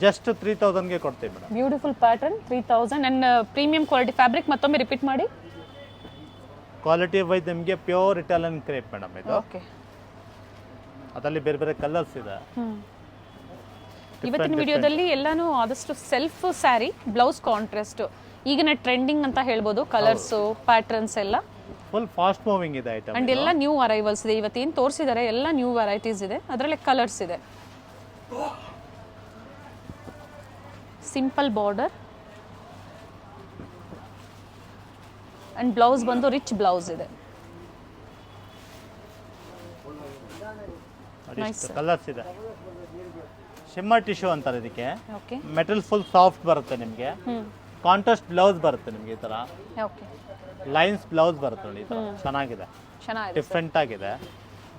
ಜಸ್ಟ್ 3000 ಗೆ ಕೊಡ್ತೀವಿ madam. Beautiful pattern 3000 and premium quality fabric. ಮತ್ತೊಮ್ಮೆ ರಿಪೀಟ್ ಮಾಡಿ. ಕ್ವಾಲಿಟಿ ವೈಸ್ ನಿಮಗೆ ಪ್ಯೂರ್ ಇಟಾಲಿಯನ್ ಕ್ರೇಪ್ ಮೇಡಮ್ ಇದು. ಓಕೆ ಅದರಲ್ಲಿ ಬೇರೆ ಬೇರೆ ಕಲರ್ಸ್ ಇದೆ. ಇವತ್ತಿನ ವಿಡಿಯೋದಲ್ಲಿ ಎಲ್ಲಾನು ಆದಷ್ಟು ಸೆಲ್ಫ್ ಸ್ಯಾರಿ, ಬ್ಲೌಸ್ ಕಾಂಟ್ರಾಸ್ಟ್, ಈಗಿನ ಟ್ರೆಂಡಿಂಗ್ ಅಂತ ಹೇಳ್ಬೋದು. ಕಲರ್ಸ್ ಪ್ಯಾಟರ್ನ್ಸ್ ಎಲ್ಲ ಫುಲ್ ಫಾಸ್ಟ್ ಮೂವಿಂಗ್ ಇದೆ ಐಟಮ್. ಅಂಡ್ ಎಲ್ಲ ನ್ಯೂ ಅರೈವಲ್ಸ್ ಇದೆ. ಇವತ್ತೇನು ತೋರಿಸಿದ್ದಾರೆ ಎಲ್ಲ ನ್ಯೂ ವೆರೈಟೀಸ್ ಇದೆ. ಅದರಲ್ಲಿ ಕಲರ್ಸ್ ಇದೆ. ಸಿಂಪಲ್ ಬಾರ್ಡರ್ ಅಂಡ್ ಬ್ಲೌಸ್ ಬಂದು ರಿಚ್ ಬ್ಲೌಸ್ ಇದೆ. ಕಲರ್ಸ್ ಇದೆ. ಶಿಮ್ಮರ್ ಟಿಶ್ಯೂ ಅಂತಾರೆ ಇದಕ್ಕೆ. ಓಕೆ ಮೆಟಲ್ ಫುಲ್ ಸಾಫ್ಟ್ ಬರುತ್ತೆ ನಿಮಗೆ. ಕಾಂಟ್ರಾಸ್ಟ್ ಬ್ಲೌಸ್ ಬರುತ್ತೆ ನಿಮಗೆ. ಈ ತರ ಓಕೆ ಲೈನ್ಸ್ ಬ್ಲೌಸ್ ಬರುತ್ತೆ ನೋಡಿ. ಈ ತರ ಚೆನ್ನಾಗಿದೆ, ಚೆನ್ನಾಗಿದೆ, ಡಿಫ್ರೆಂಟ್ ಆಗಿದೆ.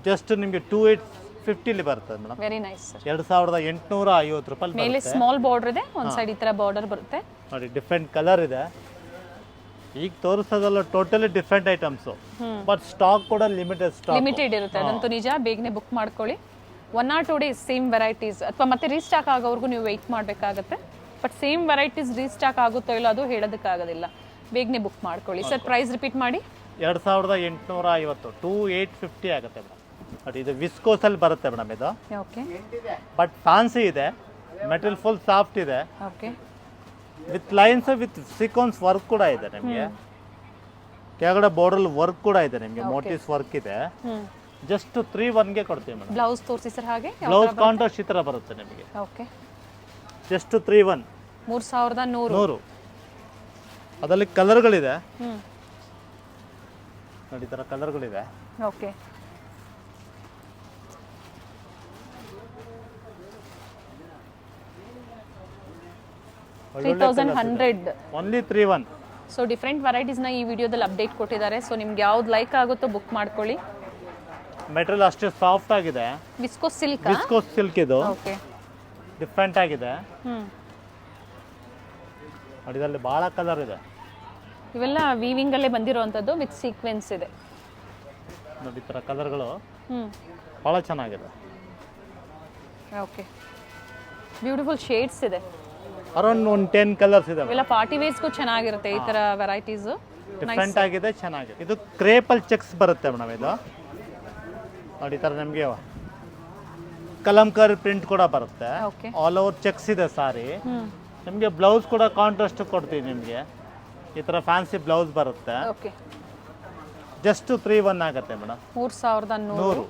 ಜಸ್ಟ್ ನಿಮಗೆ 2850 ಬರುತ್ತೆ ಮೇಡಮ್. Very nice sir. 2850 ರೂಪಾಯಿ ಮೇಲೆ ಸ್ಮಾಲ್ ಬಾರ್ಡರ್ ಇದೆ, ಒಂದ್ ಸೈಡ್ ಈ ತರ ಬಾರ್ಡರ್ ಬರುತ್ತೆ ನೋಡಿ. ಡಿಫ್ರೆಂಟ್ ಕಲರ್ ಇದೆ. ಈಗ ತೋರಿಸೋದಲ್ಲ totally different items, but stock ಕೂಡ ಲಿಮಿಟೆಡ್ ಸ್ಟಾಕ್. ಲಿಮಿಟೆಡ್ ಇರುತ್ತೆ, ಅದಂತೂ ನಿಜ. ಬೇಗನೆ ಬುಕ್ ಮಾಡ್ಕೊಳ್ಳಿ. 1 or 2 days ಸೇಮ್ ವೆರೈಟೀಸ್, ಅಥವಾ ಮತ್ತೆ ರೀಸ್ಟಾಕ್ ಆಗೋವರೆಗೂ ನೀವು ವೆಯ್ಟ್ ಮಾಡಬೇಕಾಗತ್ತೆ. ಬಟ್ ಸೇಮ್ ವೆರೈಟೀಸ್ ರೀಸ್ಟಾಕ್ ಆಗುತ್ತೋ ಇಲ್ಲ ಅದು ಹೇಳೋದಕ್ಕಾಗೋದಿಲ್ಲ. ಬೇಗನೆ ಬುಕ್ ಮಾಡ್ಕೊಳ್ಳಿ. ಸರ್ ಪ್ರೈಸ್ ರಿಪೀಟ್ ಮಾಡಿ. 2850, 2850 ಆಗುತ್ತೆ ಮೇಡಮ್. ಬಟ್ ಇದು ವಿಸ್ಕೋಸ್ ಅಲ್ಲಿ ಬರುತ್ತೆ ಮೇಡಮ್ ಇದು. ಓಕೆ ಬಟ್ ಫ್ಯಾನ್ಸಿ ಇದೆ, ಮೆಟೀರಿಯಲ್ ಫುಲ್ ಸಾಫ್ಟ್ ಇದೆ, okay with lines with sequence work ಕೂಡ ಇದೆ ನಿಮಗೆ. ಕೆಳಗಡೆ ಬಾರ್ಡರ್ ವರ್ಕ್ ಕೂಡ ಇದೆ ನಿಮಗೆ, ಮೋಟಿವ್ಸ್ ವರ್ಕ್ ಇದೆ. ಜಸ್ಟ್ 31 ಗೆ ಕೊಡ್ತೀವಿ ಮೇಡಮ್. ಬ್ಲೌಸ್ ತೋರಿಸಿ ಸರ್. ಹಾಗೆ ಬ್ಲೌಸ್ ಕಾಂಟ್ರಾಸ್ಟ್ ಈ ತರ ಬರುತ್ತೆ ನಿಮಗೆ. Okay just 31. 3100. ಅದರಲ್ಲಿ ಕಲರ್ಗಳಿದೆ ನೋಡಿ. ಈ ತರ ಕಲರ್ಗಳಿದೆ. ಓಕೆ ಒಳ್ಳೊಳ್ಳೆ 3100. ಓನ್ಲಿ 31. ಸೊ ಡಿಫ್ರೆಂಟ್ ವೆರೈಟೀಸ್ನ ಈ ವಿಡಿಯೋದಲ್ಲಿ ಅಪ್ಡೇಟ್ ಕೊಟ್ಟಿದ್ದಾರೆ. ಸೊ ನಿಮ್ಗೆ ಯಾವ್ದು ಲೈಕ್ ಆಗುತ್ತೋ ಬುಕ್ ಮಾಡ್ಕೊಳ್ಳಿ. ಮೆಟೀರಿಯಲ್ ಅಷ್ಟೇ ಸಾಫ್ಟ್ ಆಗಿದೆ. Viscose silk. ವಿಸ್ಕೋಸ್ ಸಿಲ್ಕ್ ಇದು. ಓಕೆ ಡಿಫ್ರೆಂಟ್ ಆಗಿದೆ ನೋಡಿ. ಇದರಲ್ಲಿ ಬಹಳ ಕಲರ್ ಇದೆ. ಇವೆಲ್ಲ ವೀವಿಂಗ್ ಅಲ್ಲೇ ಬಂದಿರುವಂತದ್ದು ವಿತ್ ಸೀಕ್ವೆನ್ಸ್ ಇದೆ ನೋಡಿ. ಈ ತರ ಕಲರ್ಗಳು ಬಹಳ ಚೆನ್ನಾಗಿದೆ. ಓಕೆ ಬ್ಯೂಟಿಫುಲ್ ಶೇಡ್ಸ್ ಇದೆ. ಅರೌಂಡ್ ಒಂದು 10 ಕಲರ್ಸ್ ಇದೆ. ಇವೆಲ್ಲ ಪಾರ್ಟಿ ವೇರ್ಸ್ಗೂ ಚೆನ್ನಾಗಿರುತ್ತೆ ಈ ತರ ವೆರೈಟೀಸ್. ಡಿಫ್ರೆಂಟ್ ಆಗಿದೆ, ಚೆನ್ನಾಗಿದೆ. ಇದು ಕ್ರೇಪಲ್ ಚೆಕ್ಸ್ ಬರುತ್ತೆ ಮೇಡಮ್. ಇದು ನೋಡಿ, ಈ ಥರ ನಿಮಗೆ ಕಲಂಕಾರಿ ಪ್ರಿಂಟ್ ಕೂಡ ಬರುತ್ತೆ. ಓಕೆ. ಆಲ್ ಓವರ್ ಚೆಕ್ಸ್ ಇದೆ ಸಾರಿ. ನಿಮಗೆ ಬ್ಲೌಸ್ ಕೂಡ ಕಾಂಟ್ರಾಸ್ಟ್ ಕೊಡ್ತೀವಿ ನಿಮಗೆ. ಈ ಥರ ಫ್ಯಾನ್ಸಿ ಬ್ಲೌಸ್ ಬರುತ್ತೆ. ಓಕೆ. ಜಸ್ಟ್ 3,1 ಆಗುತ್ತೆ ಮೇಡಮ್. 3,100.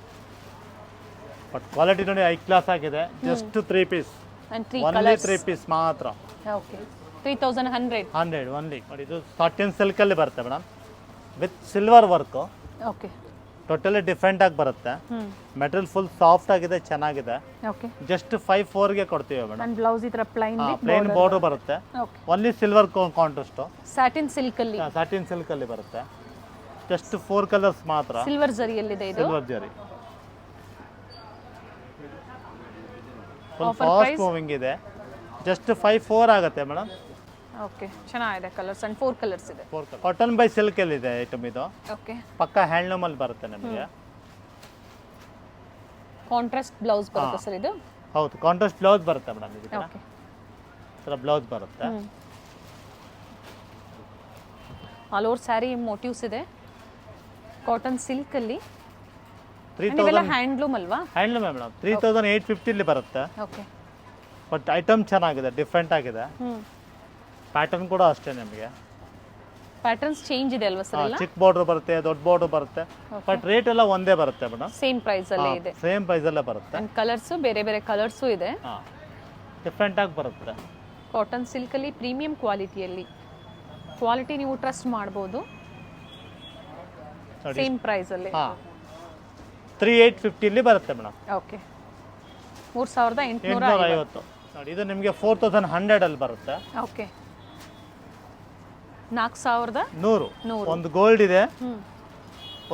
ಬಟ್ ಕ್ವಾಲಿಟಿ ನೋಡಿ ಹೈ ಕ್ಲಾಸ್ ಆಗಿದೆ. Just 3 piece, and 3 only colors. 3 piece ಮಾತ್ರ. ಓಕೆ. 3,100. 100 ಓನ್ಲಿ. ನೋಡಿ, ಇದು ಸಾಟಿನ್ ಸಿಲ್ಕಲ್ಲಿ ಬರುತ್ತೆ madam, with silver work. Okay. Totally different ಆಗಿ ಬರುತ್ತೆ. ಮೆಟೀರಿಯಲ್ ಫುಲ್ ಸಾಫ್ಟ್ ಆಗಿದೆ, ಚೆನ್ನಾಗಿದೆ. ಓಕೆ. ಜಸ್ಟ್ 5,4ಗೆ ಕೊಡ್ತೀವಿ ಮೇಡಮ್. and ಬ್ಲೌಸ್ ಈ ತರ ಪ್ಲೈನ್ ಪ್ಲೇನ್ ಬಾರ್ಡರ್ ಬರುತ್ತೆ. Okay. Only silver contrast. Satin silk ಅಲ್ಲಿ, ಸಾಟಿನ್ ಸಿಲ್ಕ್ ಅಲ್ಲಿ ಬರುತ್ತೆ. ಜಸ್ಟ್ 4 ಕಲರ್ಸ್ ಮಾತ್ರ. ಸಿಲ್ವರ್ ಜರಿಯಲ್ಲಿದೆ ಇದು. ಸಿಲ್ವರ್ ಜರಿ full Offer fast price? Moving ಇದೆ. ಜಸ್ಟ್ 5,4 ಆಗುತ್ತೆ ಮೇಡಮ್. ಓಕೆ. ಚೆನ್ನಾಗಿದೆ ಕಲರ್ಸ್ ಅಂಡ್ 4 ಕಲರ್ಸ್ ಇದೆ. ಕಾಟನ್ ಬೈ ಸಿಲ್ಕ್ ಅಲ್ಲಿ ಇದೆ ಐಟಮ್. ಇದು ಓಕೆ. ಪಕ್ಕ ಹ್ಯಾಂಡ್ಲೂಮ್ ಅಲ್ಲಿ ಬರುತ್ತೆ ನಿಮಗೆ. ಕಾಂಟ್ರಾಸ್ಟ್ ಬ್ಲೌಸ್ ಬರುತ್ತೆ ಸರ್ ಇದು. ಹೌದು, ಕಾಂಟ್ರಾಸ್ಟ್ ಬ್ಲೌಸ್ ಬರುತ್ತೆ ಮೇಡಮ್. ಇದು ಓಕೆ. ಥರ ಬ್ಲೌಸ್ ಬರುತ್ತೆ. ಆಲ್ ಓವರ್ ಸ್ಯಾರಿ ಮೋಟಿವ್ಸ್ ಇದೆ. ಕಾಟನ್ ಸಿಲ್ಕ್ ಅಲ್ಲಿ. 3,000 ಇವೆಲ್ಲ ಹ್ಯಾಂಡ್ಲೂಮ್ ಅಲ್ವಾ? Handloom madam. 3,850 ಇಲ್ಲಿ ಬರುತ್ತೆ. ಓಕೆ. ಬಟ್ ಐಟಮ್ ಚೆನ್ನಾಗಿದೆ, ಡಿಫ್ರೆಂಟ್ ಆಗಿದೆ. ಪ್ಯಾಟರ್ನ್ ಕೂಡ ಅಷ್ಟೇ ನಿಮಗೆ. ಪ್ಯಾಟರ್ನ್ಸ್ ಚೇಂಜ್ ಇದೆ ಅಲ್ವಾ ಸರ್ ಎಲ್ಲ? ಚಿಕ್ಕ ಬಾರ್ಡರ್ ಬರುತ್ತೆ, ದೊಡ್ಡ ಬಾರ್ಡರ್ ಬರುತ್ತೆ. ಬಟ್ ರೇಟ್ ಎಲ್ಲ ಒಂದೇ ಬರುತ್ತೆ ಮೇಡಮ್. ಸೇಮ್ ಪ್ರೈಸ್ ಅಲ್ಲೇ ಇದೆ. ಸೇಮ್ ಪ್ರೈಸ್ ಅಲ್ಲೇ ಬರುತ್ತೆ. ಅಂಡ್ ಕಲರ್ಸ್ ಬೇರೆ ಬೇರೆ ಕಲರ್ಸು ಇದೆ. ಡಿಫ್ರೆಂಟ್ ಆಗಿ ಬರುತ್ತೆ. ಕಾಟನ್ ಸಿಲ್ಕ್ ಅಲ್ಲಿ ಪ್ರೀಮಿಯಂ ಕ್ವಾಲಿಟಿಯಲ್ಲಿ. ಕ್ವಾಲಿಟಿ ನೀವು ಟ್ರಸ್ಟ್ ಮಾಡ್ಬೋದು. ಸೇಮ್ ಪ್ರೈಸ್ ಅಲ್ಲಿ. 3,850 ಇಲ್ಲಿ ಬರುತ್ತೆ ಮೇಡಮ್. ಓಕೆ. 3,850. ನೋಡಿ, ಇದು ನಿಮಗೆ 4,100 ಅಲ್ಲಿ ಬರುತ್ತೆ. ಓಕೆ. 4,100. ಒಂದು ಗೋಲ್ಡ್ ಇದೆ,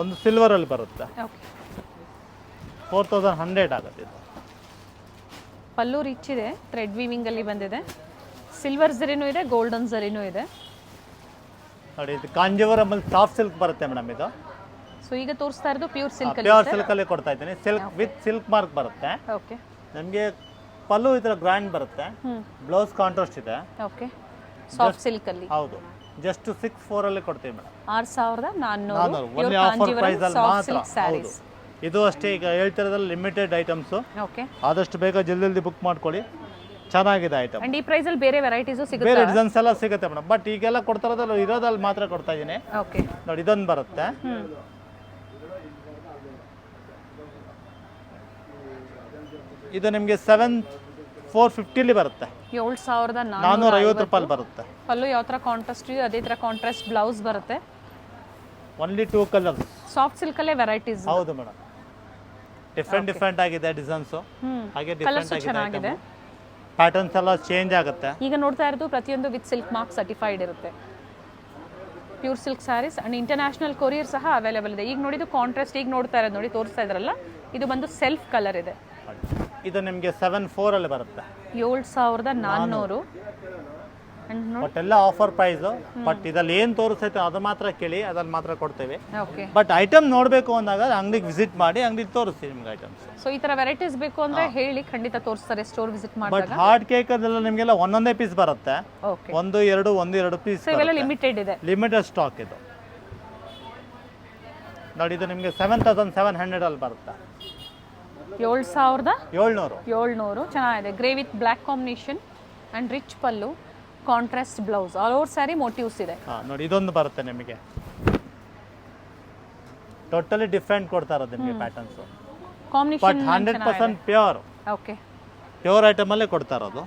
ಒಂದು ಸಿಲ್ವರ್ ಅಲ್ಲಿ ಬರುತ್ತೆ. ಓಕೆ. 4,100 ಆಗುತ್ತೆ ಇದು. ಪಲ್ಲು ರಿಚ್ ಇದೆ, ಥ್ರೆಡ್ ವೀವಿಂಗ್ ಅಲ್ಲಿ ಬಂದಿದೆ. ಸಿಲ್ವರ್ ಜರಿನೂ ಇದೆ, ಗೋಲ್ಡನ್ ಜರಿನೂ ಇದೆ. ನೋಡಿ, ಇದು ಕಾಂಜೀವರಂ ಅಲ್ಲಿ ಸಾಫ್ಟ್ ಸಿಲ್ಕ್ ಬರುತ್ತೆ ಮೇಡಮ್. ಇದು ಸೊ ಈಗ ತೋರಿಸ್ತಾ ಇರೋದು ಪ್ಯೂರ್ ಸಿಲ್ಕ್ ಅಲ್ಲಿ. ಪ್ಯೂರ್ ಸಿಲ್ಕ್ ಅಲ್ಲಿ ಕೊಡ್ತಾ ಇದ್ದೀನಿ. ಸಿಲ್ಕ್ ವಿತ್ ಸಿಲ್ಕ್ ಮಾರ್ಕ್ ಬರುತ್ತೆ. ಓಕೆ. ನಮಗೆ ಪಲ್ಲು ಈ ಥರ ಗ್ರ್ಯಾಂಡ್ ಬರುತ್ತೆ. ಬ್ಲೌಸ್ ಕಾಂಟ್ರಾಸ್ಟ್ ಇದೆ. ಓಕೆ. ಸಾಫ್ಟ್ ಸಿಲ್ಕ್ ಅಲ್ಲಿ. ಹೌದು, ಜಸ್ಟ್ 6,400 ಅಲ್ಲಿ ಕೊಡ್ತೀವಿ ಮೇಡಮ್. 6,400. ಒನ್ಲಿ ಆಫರ್ ಪ್ರೈಸ್ ಅಲ್ಲಿ ಮಾತ್ರ. ಹೌದು, ಸ್ಯಾರೀಸ್. ಇದು ಅಷ್ಟೇ. ಈಗ ಹೇಳ್ತಿರೋದ್ರಲ್ಲಿ ಲಿಮಿಟೆಡ್ ಐಟಮ್ಸ್. ಓಕೆ. ಆದಷ್ಟು ಬೇಗ ಜಲ್ದಿ ಬುಕ್ ಮಾಡ್ಕೊಳ್ಳಿ. ಚೆನ್ನಾಗಿದೆ ಐಟಮ್. ಅಂಡ್ ಈ ಪ್ರೈಸ್ ಅಲ್ಲಿ ಬೇರೆ ವೆರೈಟೀಸು ಸಿಗುತ್ತೆ. ಬೇರೆ ಡಿಸೈನ್ಸ್ ಎಲ್ಲ ಸಿಗುತ್ತೆ ಮೇಡಮ್. ಬಟ್ ಈಗೆಲ್ಲ ಕೊಡ್ತಾ ಇರೋದ್ರಲ್ಲಿ ಮಾತ್ರ ಕೊಡ್ತಾ ಇದ್ದೀನಿ. ಓಕೆ. ನೋಡಿ, ಇದೊಂದು ಬರುತ್ತೆ. ಇದು ನಿಮಗೆ 7,450 ಅಲ್ಲಿ ಬರುತ್ತೆ. 7,450 ರೂಪಾಯಿ ಬರುತ್ತೆ. ಪಲ್ಲು ಯಾವ ಥರ ಕಾಂಟ್ರಾಸ್ಟ್ ಇದೆ ಅದೇ ಥರ ಕಾಂಟ್ರಾಸ್ಟ್ ಬ್ಲೌಸ್ ಬರುತ್ತೆ. Only 2 colours. ಸಾಫ್ಟ್ ಸಿಲ್ಕ್ ಅಲ್ಲೇ ವೆರೈಟೀಸ್. ಹೌದು ಮೇಡಮ್. ಡಿಫ್ರೆಂಟ್ ಆಗಿದೆ ಡಿಸೈನ್ಸ್. ಹಾಗೆ ಡಿಫ್ರೆಂಟ್ ಆಗಿದೆ. ಪ್ಯಾಟರ್ನ್ಸ್ ಎಲ್ಲ ಚೇಂಜ್ ಆಗುತ್ತೆ. ಈಗ ನೋಡ್ತಾ ಇರೋದು ಪ್ರತಿಯೊಂದು ವಿತ್ ಸಿಲ್ಕ್ ಮಾರ್ಕ್ ಸರ್ಟಿಫೈಡ್ ಇರುತ್ತೆ. Pure silk sarees and international courier ಸಹ ಅವೈಲೇಬಲ್ ಇದೆ. ಈಗ ನೋಡಿದ್ದು ಕಾಂಟ್ರಾಸ್ಟ್, ಈಗ ನೋಡ್ತಾ ಇರೋದು ನೋಡಿ ತೋರಿಸ್ತಾ ಇದ್ರಲ್ಲ, ಇದು ಬಂದು ಸೆಲ್ಫ್ ಕಲರ್ ಇದೆ. ಇದು ನಿಮಗೆ 7,400 ಅಲ್ಲಿ ಬರುತ್ತೆ. 7,400. ಬಟ್ ಎಲ್ಲ ಆಫರ್ ಪ್ರೈಸ್. ಬಟ್ ಇದ್ರಲ್ಲಿ ಏನು ತೋರಿಸ್ತೈತೆ ಅದು ಮಾತ್ರ ಕೇಳಿ, ಅದ್ರಲ್ಲಿ ಮಾತ್ರ ಕೊಡ್ತೇವೆ. ಓಕೆ. ಬಟ್ ಐಟಮ್ ನೋಡಬೇಕು ಅಂದಾಗ ಅಂಗಡಿಗೆ ವಿಸಿಟ್ ಮಾಡಿ, ಅಂಗಡಿಗೆ ತೋರಿಸ್ತೀವಿ ನಿಮ್ಗೆ ಐಟಮ್ಸ್. ಸೊ ಈ ತರ ವೆರೈಟೀಸ್ ಬೇಕು ಅಂದ್ರೆ ಹೇಳಿ, ಖಂಡಿತ ತೋರಿಸ್ತಾರೆ ಸ್ಟೋರ್ ವಿಸಿಟ್ ಬಟ್ ಮಾಡಿದಾಗ. ಹಾರ್ಡ್ ಕೇಕ್ ಅದೆಲ್ಲ ನಿಮಗೆಲ್ಲ ಒಂದೊಂದೇ ಪೀಸ್ ಬರುತ್ತೆ. ಓಕೆ. 1-2 ಪೀಸ್. ಸೊ ಇವೆಲ್ಲ ಲಿಮಿಟೆಡ್ ಇದೆ. ಲಿಮಿಟೆಡ್ ಸ್ಟಾಕ್ ಇದು. ನೋಡಿ, ಇದು ನಿಮಗೆ 7,700 ಅಲ್ಲಿ ಬರುತ್ತೆ. 7,700. ಚೆನ್ನಾಗಿದೆ. Grey with black combination and rich pallu, contrast blouse, all over sari motifs ಇದೆ. ನೋಡಿ, ಇದೊಂದು ಬರುತ್ತೆ ನಿಮಗೆ. ಟೋಟಲಿ ಡಿಫ್ರೆಂಟ್ ಕೊಡ್ತಾ ಇರೋದು ನಿಮಗೆ patterns. Combination but 100% pure. Okay. Pure item ಅಲ್ಲೇ ಕೊಡ್ತಾ ಇರೋದು.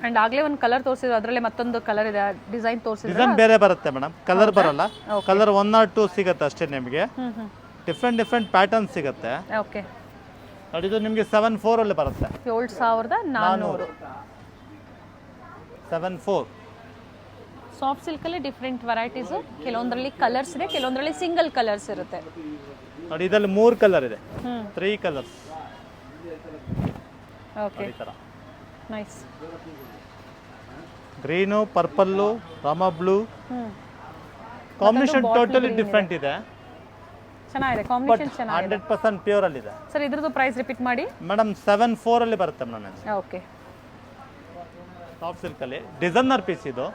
ಅಂಡ್ ಆಗ್ಲೇ ಒಂದು ಕಲರ್ ತೋರಿಸಿದ್ರು, ಅದರಲ್ಲೇ ಮತ್ತೊಂದು ಕಲರ್ ಇದೆ, ಡಿಸೈನ್ ತೋರಿಸಿದ್ರು. ಡಿಸೈನ್ ಬೇರೆ ಬರುತ್ತೆ ಮೇಡಮ್, ಕಲರ್ ಬರಲ್ಲ. ಕಲರ್ 1 or 2 ಸಿಗುತ್ತೆ ಅಷ್ಟೇ ನಿಮಗೆ. ಡಿಫ್ರೆಂಟ್ ಪ್ಯಾಟರ್ನ್ ಸಿಗುತ್ತೆ. ಓಕೆ. ನೋಡಿ, ಇದು ನಿಮಗೆ 7,400 ಅಲ್ಲಿ ಬರುತ್ತೆ. 7,400. 7,400. ಸಾಫ್ಟ್ ಸಿಲ್ಕ್ ಅಲ್ಲಿ ಡಿಫ್ರೆಂಟ್ ವೆರೈಟೀಸ್. ಕೆಲವೊಂದರಲ್ಲಿ ಕಲರ್ಸ್ ಇದೆ, ಕೆಲವೊಂದರಲ್ಲಿ ಸಿಂಗಲ್ ಕಲರ್ಸ್ ಇರುತ್ತೆ. ನೋಡಿ, ಇದರಲ್ಲಿ 3 ಕಲರ್ ಇದೆ. 3 ಕಲರ್ಸ್. ಓಕೆ. ಈ ತರ nice. Green, purple, Rama blue combination totally different ಇದೆ. ಚೆನ್ನಾಗಿದೆ, ಕಾಂಬಿನೇಷನ್ ಚೆನ್ನಾಗಿದೆ. 100% ಪ್ಯೂರ್ ಅಲ್ಲಿ ಇದೆ ಸರ್ ಇದ್ರದ್ದು ಪ್ರೈಸ್ ರಿಪೀಟ್ ಮಾಡಿ. ಮೇಡಮ್ 74 ಅಲ್ಲಿ ಬರುತ್ತೆ ಮೇಡಮ್. ಓಕೆ, ಸಾಫ್ಟ್ ಸಿಲ್ಕ್ ಅಲ್ಲಿ ಡಿಸೈನರ್ ಪೀಸ್ ಇದು.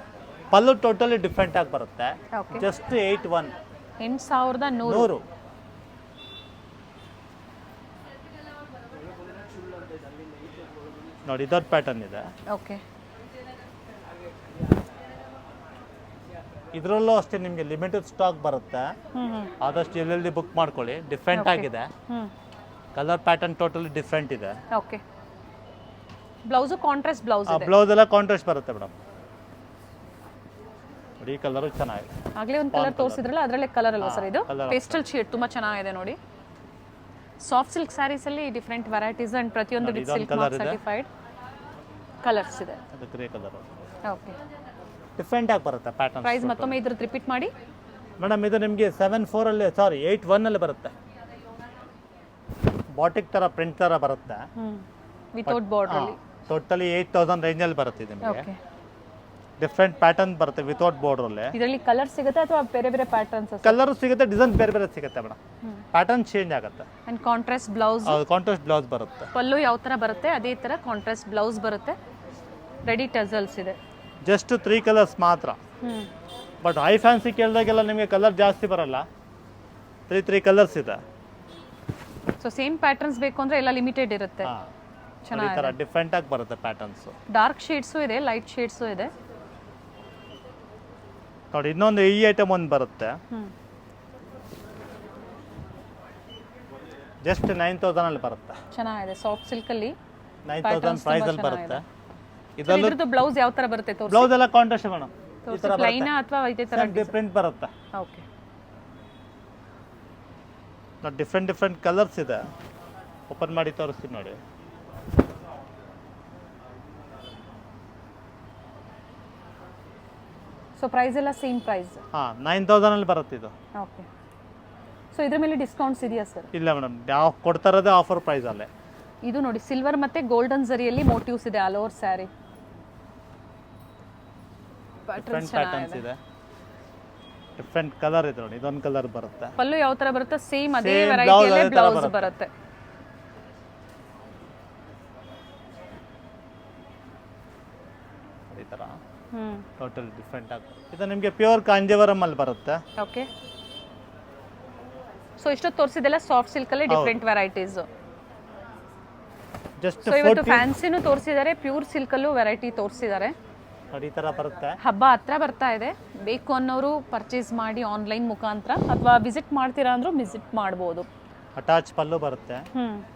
ಪಲ್ಲು ಟೋಟಲಿ ಡಿಫ್ರೆಂಟ್ ಆಗಿ ಬರುತ್ತೆ. Okay, just 8100. 8100. ನೋಡಿ ಇದರ ಪ್ಯಾಟರ್ನ್ ಇದೆ. ಓಕೆ, ಇದರಲ್ಲೂ ಅಷ್ಟೇ ನಿಮಗೆ ಲಿಮಿಟೆಡ್ ಸ್ಟಾಕ್ ಬರುತ್ತೆ. ಆದಷ್ಟು ಎಲ್ಲೆಲ್ಲಿ ಬುಕ್ ಮಾಡ್ಕೊಳ್ಳಿ. ಡಿಫ್ರೆಂಟ್ ಆಗಿದೆ. ಕಲರ್ ಪ್ಯಾಟರ್ನ್ ಟೋಟಲಿ ಡಿಫ್ರೆಂಟ್ ಇದೆ. ಓಕೆ, ಬ್ಲೌಸ್ ಕಾಂಟ್ರಾಸ್ಟ್ ಬ್ಲೌಸ್ ಇದೆ. ಬ್ಲೌಸ್ ಎಲ್ಲ ಕಾಂಟ್ರಾಸ್ಟ್ ಬರುತ್ತೆ ಮೇಡಮ್. ಈ ಕಲರ್ ಚೆನ್ನಾಗಿದೆ. ಆಗಲೇ ಒಂದು ಕಲರ್ ತೋರಿಸಿದ್ರಲ್ಲ ಅದರಲ್ಲೇ ಕಲರ್ ಅಲ್ವಾ ಸರ್ ಇದು? ಪೇಸ್ಟಲ್ ಶೇಡ್ ತುಂಬಾ ಚೆನ್ನಾಗಿದೆ ನೋಡಿ. ಸಾಫ್ಟ್ ಸಿಲ್ಕ್ ಸ್ಯಾರೀಸ್ ಅಲ್ಲಿ ಡಿಫರೆಂಟ್ ವೆರೈಟೀಸ್ ಅಂಡ್ ಪ್ರತಿಯೊಂದು with silk mark certified colours ಇದೆ. ಅದು ಗ್ರೇ ಕಲರ್. ಓಕೆ, ಡಿಫ್ರೆಂಟ್ ಆಗಿ ಬರುತ್ತೆ ಪ್ಯಾಟರ್ನ್. ಪ್ರೈಸ್ ಮತ್ತೊಮ್ಮೆ ಇದ್ರದ್ದು ರಿಪೀಟ್ ಮಾಡಿ ಮೇಡಮ್. ಇದು ನಿಮಗೆ 74 ಅಲ್ಲಿ, ಸಾರಿ 81 ಅಲ್ಲಿ ಬರುತ್ತೆ. ಬಾಟಿಕ್ ತರ ಪ್ರಿಂಟ್ ತರ ಬರುತ್ತೆ. ವಿತೌಟ್ ಬಾರ್ಡರ್ ಅಲ್ಲಿ. ಟೋಟಲಿ 8000 ರೇಂಜ್ ಅಲ್ಲಿ ಬರುತ್ತೆ ಇದು ನಿಮಗೆ. ಓಕೆ, ಡಿಫ್ರೆಂಟ್ ಪ್ಯಾಟರ್ನ್ ಬರುತ್ತೆ ವಿತೌಟ್ ಬಾರ್ಡರ್ ಅಲ್ಲಿ. ಇದರಲ್ಲಿ ಕಲರ್ ಸಿಗುತ್ತೆ ಅಥವಾ ಬೇರೆ ಬೇರೆ ಪ್ಯಾಟರ್ನ್ಸ್? ಕಲರ್ ಸಿಗುತ್ತೆ, ಡಿಸೈನ್ ಬೇರೆ ಬೇರೆ ಸಿಗುತ್ತೆ ಮೇಡಮ್. ಪ್ಯಾಟರ್ನ್ ಚೇಂಜ್ ಆಗುತ್ತೆ. And contrast blouse. Contrast blouse ಬರುತ್ತೆ. ಪಲ್ಲು ಯಾವ ತರ ಬರುತ್ತೆ ಅದೇ ತರ ಕಾಂಟ್ರಾಸ್ಟ್ ಬ್ಲೌಸ್ ಬರುತ್ತೆ. ರೆಡಿ ಟಸಲ್ಸ್ ಇದೆ. ಜಸ್ಟ್ 3 ಕಲರ್ಸ್ ಮಾತ್ರ. ಬಟ್ ಹೈ ಫ್ಯಾನ್ಸಿ ಕೇಳಿದಾಗೆಲ್ಲ ನಿಮಗೆ ಕಲರ್ ಜಾಸ್ತಿ ಬರಲ್ಲ. 3 ಕಲರ್ಸ್ ಇದೆ. ಸೊ ಸೇಮ್ ಪ್ಯಾಟರ್ನ್ಸ್ ಬೇಕು ಅಂದ್ರೆ ಎಲ್ಲ ಲಿಮಿಟೆಡ್ ಇರುತ್ತೆ. ಈ ತರ ಡಿಫ್ರೆಂಟ್ ಆಗಿ ಬರುತ್ತೆ ಪ್ಯಾಟರ್ನ್ಸ್. ಡಾರ್ಕ್ ಶೇಡ್ಸು ಇದೆ, ಲೈಟ್ ಶೇಡ್ಸು ಇದೆ. ನೋಡಿ ಇನ್ನೊಂದು ಈ ಐಟಮ್ ಒಂದು ಬರುತ್ತೆ. ಜಸ್ಟ್ 9000 ಅಲ್ಲಿ ಬರುತ್ತೆ. ಚೆನ್ನಾಗಿದೆ, ಸಾಫ್ಟ್ ಸಿಲ್ಕ್ ಅಲ್ಲಿ 9000 ಪ್ರೈಸ್ ಅಲ್ಲಿ ಬರುತ್ತೆ. ಇದರದ್ದು ಬ್ಲೌಸ್ ಯಾವ ತರ ಬರುತ್ತೆ ತೋರಿಸಿ. ಬ್ಲೌಸ್ ಎಲ್ಲ ಕಾಂಟ್ರಾಸ್ಟ್ ಮೇಡಮ್. ಈ ತರ ಪ್ಲೈನ್ ಅಥವಾ ಇದೇ ತರ ಡಿಫರೆಂಟ್ ಬರುತ್ತೆ. ಓಕೆ, ಡಿಫರೆಂಟ್ ಕಲರ್ಸ್ ಇದೆ. ಓಪನ್ ಮಾಡಿ ತೋರಿಸ್ತೀನಿ ನೋಡಿ. ಸೊ ಪ್ರೈಸ್ ಎಲ್ಲ ಸೇಮ್ ಪ್ರೈಸ್. 9000 ಅಲ್ಲಿ ಬರುತ್ತೆ ಇದು. ಓಕೆ, ಸೊ ಇದ್ರ ಮೇಲೆ ಡಿಸ್ಕೌಂಟ್ಸ್ ಇದೆಯಾ ಸರ್? ಇಲ್ಲ ಮೇಡಮ್, ಯಾವ ಕೊಡ್ತಾ ಇರೋದೇ ಆಫರ್ ಪ್ರೈಸ್ ಅಲ್ಲೇ. ಇದು ನೋಡಿ ಸಿಲ್ವರ್ ಮತ್ತೆ ಗೋಲ್ಡನ್ ಜರಿಯಲ್ಲಿ ಮೋಟಿವ್ಸ್ ಇದೆ ಆಲ್ ಓವರ್ ಸ್ಯಾರಿ. ಪ್ಯಾಟರ್ನ್ಸ್ ಇದೆ. ಡಿಫರೆಂಟ್ ಕಲರ್ ಇದೆ ನೋಡಿ. ಇದೊಂದು ಕಲರ್ ಬರುತ್ತೆ. ಪಲ್ಲು ಯಾವ ತರ ಬರುತ್ತೆ ಸೇಮ್ ಅದೇ ವೆರೈಟಿಯಲ್ಲೇ ಬ್ಲೌಸ್ ಬರುತ್ತೆ. ಈ ತರ ಟೋಟಲ್ ಡಿಫರೆಂಟ್ ಆಗಿ. ಇದು ನಿಮಗೆ ಪ್ಯೂರ್ ಕಾಂಜೀವರಂ ಅಲ್ಲಿ ಬರುತ್ತೆ. ಓಕೆ, ಸೊ ಇಷ್ಟು ತೋರಿಸಿದೆಲ್ಲ ಸಾಫ್ಟ್ ಸಿಲ್ಕ್ ಅಲ್ಲಿ ಡಿಫರೆಂಟ್ ವೆರೈಟೀಸ್. ಜಸ್ಟ್ ಸೊ ಇವತ್ತು ಫ್ಯಾನ್ಸಿನೂ ತೋರಿಸಿದ್ದಾರೆ, ಪ್ಯೂರ್ ಸಿಲ್ಕ್ ಅಲ್ಲೂ ವೆರೈಟಿ ತೋರಿಸಿದ್ದಾರೆ. ಈ ತರ ಬರುತ್ತೆ. ಹಬ್ಬ ಹತ್ರ ಬರ್ತಾ ಇದೆ, ಬೇಕು ಅನ್ನೋರು ಪರ್ಚೇಸ್ ಮಾಡಿ ಆನ್ಲೈನ್ ಮುಖಾಂತರ ಅಥವಾ ವಿಸಿಟ್ ಮಾಡ್ತೀರಾ ಅಂದ್ರೂ ವಿಸಿಟ್ ಮಾಡ್ಬೋದು. ಅಟ್ಯಾಚ್ ಪಲ್ಲು ಬರುತ್ತೆ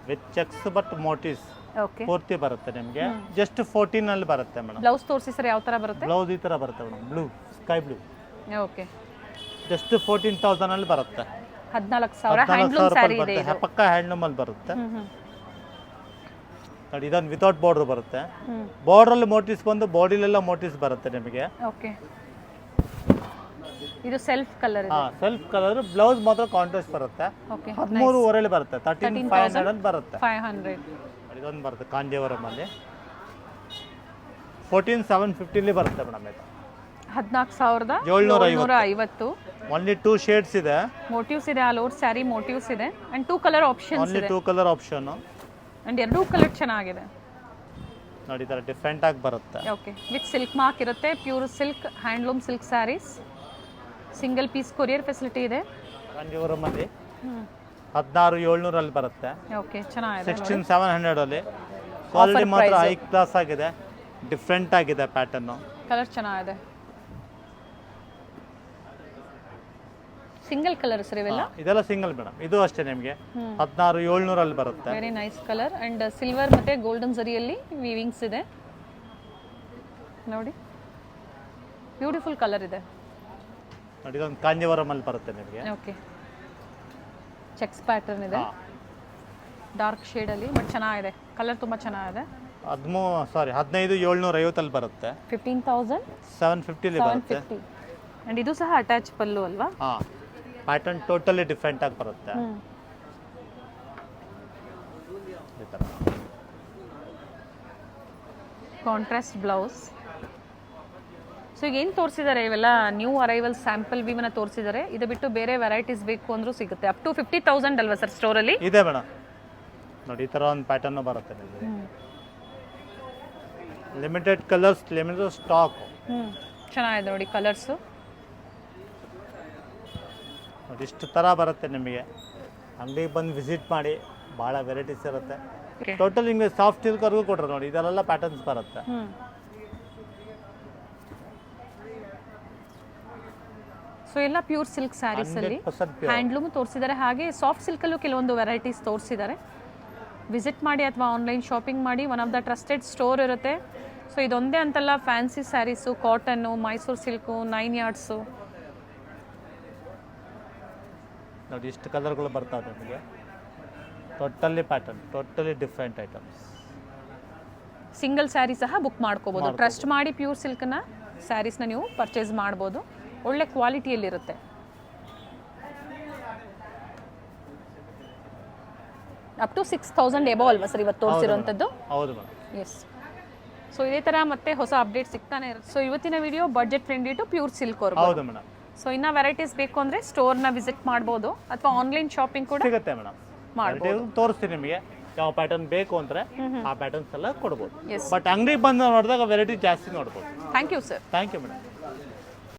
with cheques but motives okay, ಪೂರ್ತಿ ಬರುತ್ತೆ ನಿಮಗೆ. ಜಸ್ಟ್ 14 ಅಲ್ಲಿ ಬರುತ್ತೆ ಮೇಡಮ್. ಬ್ಲೌಸ್ ತೋರಿಸಿ ಸರ್ ಯಾವ ತರ ಬರುತ್ತೆ? ಬ್ಲೌಸ್ ಈ ತರ ಬರುತ್ತೆ madam, blue sky blue. Okay, just 14000 ಅಲ್ಲಿ ಬರುತ್ತೆ. 14,000 ಹ್ಯಾಂಡ್ಲೂಮ್ ಸ್ಯಾರಿ ಇದೆ ಇದು. ಪಕ್ಕ ಹ್ಯಾಂಡ್ಲೂಮ್ ಅಲ್ಲಿ ಬರುತ್ತೆ ನೋಡಿ. ಇದೊಂದು ವಿತೌಟ್ ಬಾರ್ಡರ್ ಬರುತ್ತೆ. ಬಾರ್ಡರ್ ಅಲ್ಲಿ ಮೋಟಿವ್ಸ್ ಬಂದು ಬಾಡಿಲೆಲ್ಲ ಮೋಟಿವ್ಸ್ ಬರುತ್ತೆ ನಿಮಗೆ. ಓಕೆ, ಇದು ಸೆಲ್ಫ್ ಕಲರ್ ಇದೆ. Self colour. ಬ್ಲೌಸ್ ಮಾತ್ರ ಕಾಂಟ್ರಾಸ್ಟ್ ಬರುತ್ತೆ. ಓಕೆ, 13,500 ಬರುತ್ತೆ. 13,500 ಅಲ್ಲಿ ಬರುತ್ತೆ. 500 ಇದೊಂದು ಬರುತ್ತೆ ಕಾಂಜೀವರಂ ಅಲ್ಲಿ. 14,750 ಅಲ್ಲಿ ಬರುತ್ತೆ ಮೇಡಮ್. ಇದು 14,750. ಓನ್ಲಿ 2 ಶೇಡ್ಸ್ ಇದೆ. ಮೋಟಿವ್ಸ್ ಇದೆ, ಆಲ್ ಓವರ್ ಸ್ಯಾರಿ ಮೋಟಿವ್ಸ್ ಇದೆ ಅಂಡ್ 2 ಕಲರ್ ಆಪ್ಷನ್ಸ್ ಓನ್ಲಿ ಇದೆ. 2 ಕಲರ್ ಆಪ್ಷನ್ ಅಂಡ್ ಎರಡೂ ಕಲರ್ ಚೆನ್ನಾಗಿದೆ ನೋಡಿ. ತರ ಡಿಫರೆಂಟ್ ಆಗಿ ಬರುತ್ತೆ. ಓಕೆ, ವಿತ್ ಸಿಲ್ಕ್ ಮಾರ್ಕ್ ಇರುತ್ತೆ. Pure silk handloom silk sarees. Single piece courier facility ಇದೆ. ಕಾಂಜೀವರಂ ಅಲ್ಲಿ 16,700 ಅಲ್ಲಿ ಬರುತ್ತೆ. ಓಕೆ, ಚೆನ್ನಾಗಿದೆ. 16,700 ಅಲ್ಲಿ. ಕ್ವಾಲಿಟಿ ಮಾತ್ರ ಹೈ ಕ್ಲಾಸ್ ಆಗಿದೆ, ಡಿಫರೆಂಟ್ ಆಗಿದೆ ಪ್ಯಾಟರ್ನ್. ಕಲರ್ ಚೆನ್ನಾಗಿದೆ. ಸಿಂಗಲ್ ಕಲರ್ ಸರ್ ಇವೆಲ್ಲ? ಇದೆಲ್ಲ ಸಿಂಗಲ್ ಮೇಡಮ್. ಇದು ಅಷ್ಟೇ ನಿಮಗೆ 16,700 ಅಲ್ಲಿ ಬರುತ್ತೆ. Very nice colour and silver ಮತ್ತೆ ಗೋಲ್ಡನ್ ಜರಿಯಲ್ಲಿ ವೀವಿಂಗ್ಸ್ ಇದೆ ನೋಡಿ. ಬ್ಯೂಟಿಫುಲ್ ಕಲರ್ ಇದೆ ನೋಡಿ. ಇದೊಂದು ಕಾಂಜೀವರಂ ಅಲ್ಲಿ ಬರುತ್ತೆ ನಿಮಗೆ. ಓಕೆ, ಚೆಕ್ಸ್ ಪ್ಯಾಟರ್ನ್ ಇದೆ ಡಾರ್ಕ್ ಶೇಡ್ ಅಲ್ಲಿ, ಬಟ್ ಚೆನ್ನಾಗಿದೆ ಕಲರ್, ತುಂಬಾ ಚೆನ್ನಾಗಿದೆ. 15,750 ಅಲ್ಲಿ ಬರುತ್ತೆ. 15,750 ಅಲ್ಲಿ ಬರುತ್ತೆ. ಅಂಡ್ ಇದು ಸಹ ಅಟ್ಯಾಚ್ ಪಲ್ಲು ಅಲ್ವಾ? ಪ್ಯಾಟರ್ನ್ ಟೋಟಲಿ ಡಿಫರೆಂಟ್ ಆಗಿ ಬರುತ್ತೆ. ಕಾಂಟ್ರಾಸ್ಟ್ ಬ್ಲೌಸ್ ಸೊ ಈಗ ಏನು ತೋರಿಸಿದ್ದಾರೆ ಇವೆಲ್ಲ ನ್ಯೂ ಅರೈವಲ್ ಸ್ಯಾಂಪಲ್ ವಿವನ್ನ ತೋರಿಸಿದ್ದಾರೆ. ಇದು ಬಿಟ್ಟು ಬೇರೆ ವೆರೈಟೀಸ್ ಬೇಕು ಅಂದ್ರೂ ಸಿಗುತ್ತೆ. ಅಪ್ ಟು 50,000 ಅಲ್ವಾ ಸರ್ ಸ್ಟೋರಲ್ಲಿ? ಇದೆ ಮೇಡಮ್. ನೋಡಿ ಈ ಥರ ಒಂದು ಪ್ಯಾಟರ್ನ್ ಬರುತ್ತೆ ನಿಮಗೆ. Limited colours, limited stock. ಚೆನ್ನಾಗಿದೆ ನೋಡಿ ಕಲರ್ಸು. ನೋಡಿ ಇಷ್ಟು ಥರ ಬರುತ್ತೆ ನಿಮಗೆ. ಅಂಗಡಿಗೆ ಬಂದು ವಿಸಿಟ್ ಮಾಡಿ, ಭಾಳ ವೆರೈಟೀಸ್ ಇರುತ್ತೆ. ಟೋಟಲ್ ನಿಮಗೆ ಸಾಫ್ಟ್ ಸಿಲ್ಕ್ವರೆಗೂ ಕೊಟ್ಟರೆ ನೋಡಿ ಇದೆಲ್ಲ ಪ್ಯಾಟರ್ನ್ಸ್ ಬರುತ್ತೆ. ಸೊ ಎಲ್ಲ ಪ್ಯೂರ್ ಸಿಲ್ಕ್ ಸ್ಯಾರೀಸ್ ಅಲ್ಲಿ 100% pure. ಹ್ಯಾಂಡ್ಲೂಮ್ ತೋರಿಸಿದ್ದಾರೆ. ಹಾಗೆ ಸಾಫ್ಟ್ ಸಿಲ್ಕಲ್ಲೂ ಕೆಲವೊಂದು ವೆರೈಟೀಸ್ ತೋರಿಸಿದ್ದಾರೆ. ವಿಸಿಟ್ ಮಾಡಿ ಅಥವಾ ಆನ್ಲೈನ್ ಶಾಪಿಂಗ್ ಮಾಡಿ. One of the trusted store ಇರುತ್ತೆ. ಸೊ ಇದೊಂದೇ ಅಂತಲ್ಲ, fancy sarees, cotton, Mysuru silk, 9 yards. ನೋಡಿ ಇಷ್ಟು ಕಲರ್ಗಳು ಬರ್ತಾವೆ ನಿಮಗೆ. Totally pattern, totally different items. Single sari ಸಹ ಬುಕ್ ಮಾಡ್ಕೋಬೋದು. ಟ್ರಸ್ಟ್ ಮಾಡಿ ಪ್ಯೂರ್ ಸಿಲ್ಕ್ನ ಸ್ಯಾರೀಸ್ನ ನೀವು ಪರ್ಚೇಸ್ ಮಾಡ್ಬೋದು. ಒಳ್ಳೆ ಕ್ವಾಲಿಟಿಯಲ್ಲಿರುತ್ತೆ. ಅಪ್ ಟು 6,000 ಎಬೋ ಅಲ್ವಾ ಸರ್ ಇವತ್ತು ತೋರಿಸಿರುವಂಥದ್ದು? ಹೌದು ಮೇಡಮ್. ಎಸ್. ಸೊ ಇದೇ ಥರ ಮತ್ತೆ ಹೊಸ ಅಪ್ಡೇಟ್ ಸಿಗ್ತಾನೆ ಇರುತ್ತೆ. ಸೊ ಇವತ್ತಿನ video budget friendly to pure ಸಿಲ್ಕ್ವರೆಗೂ. ಹೌದು ಮೇಡಮ್. ಸೊ ಇನ್ನ ವೆರೈಟೀಸ್ ಬೇಕು ಅಂದರೆ ಸ್ಟೋರ್ನ ವಿಸಿಟ್ ಮಾಡ್ಬೋದು ಅಥವಾ ಆನ್ಲೈನ್ ಶಾಪಿಂಗ್ ಕೂಡ ಸಿಗುತ್ತೆ ಮೇಡಮ್. ಮಾಡ್ಬೋದು. ತೋರಿಸ್ತೀನಿ ನಿಮಗೆ ಯಾವ ಪ್ಯಾಟರ್ನ್ ಬೇಕು ಅಂದರೆ ಆ ಪ್ಯಾಟರ್ನ್ಸ್ ಎಲ್ಲ ಕೊಡ್ಬೋದು. ಬಟ್ ಅಂಗಡಿಗೆ ಬಂದು ನೋಡಿದಾಗ ವೆರೈಟಿ ಜಾಸ್ತಿ ನೋಡ್ಬೋದು. Thank you sir. Thank you madam.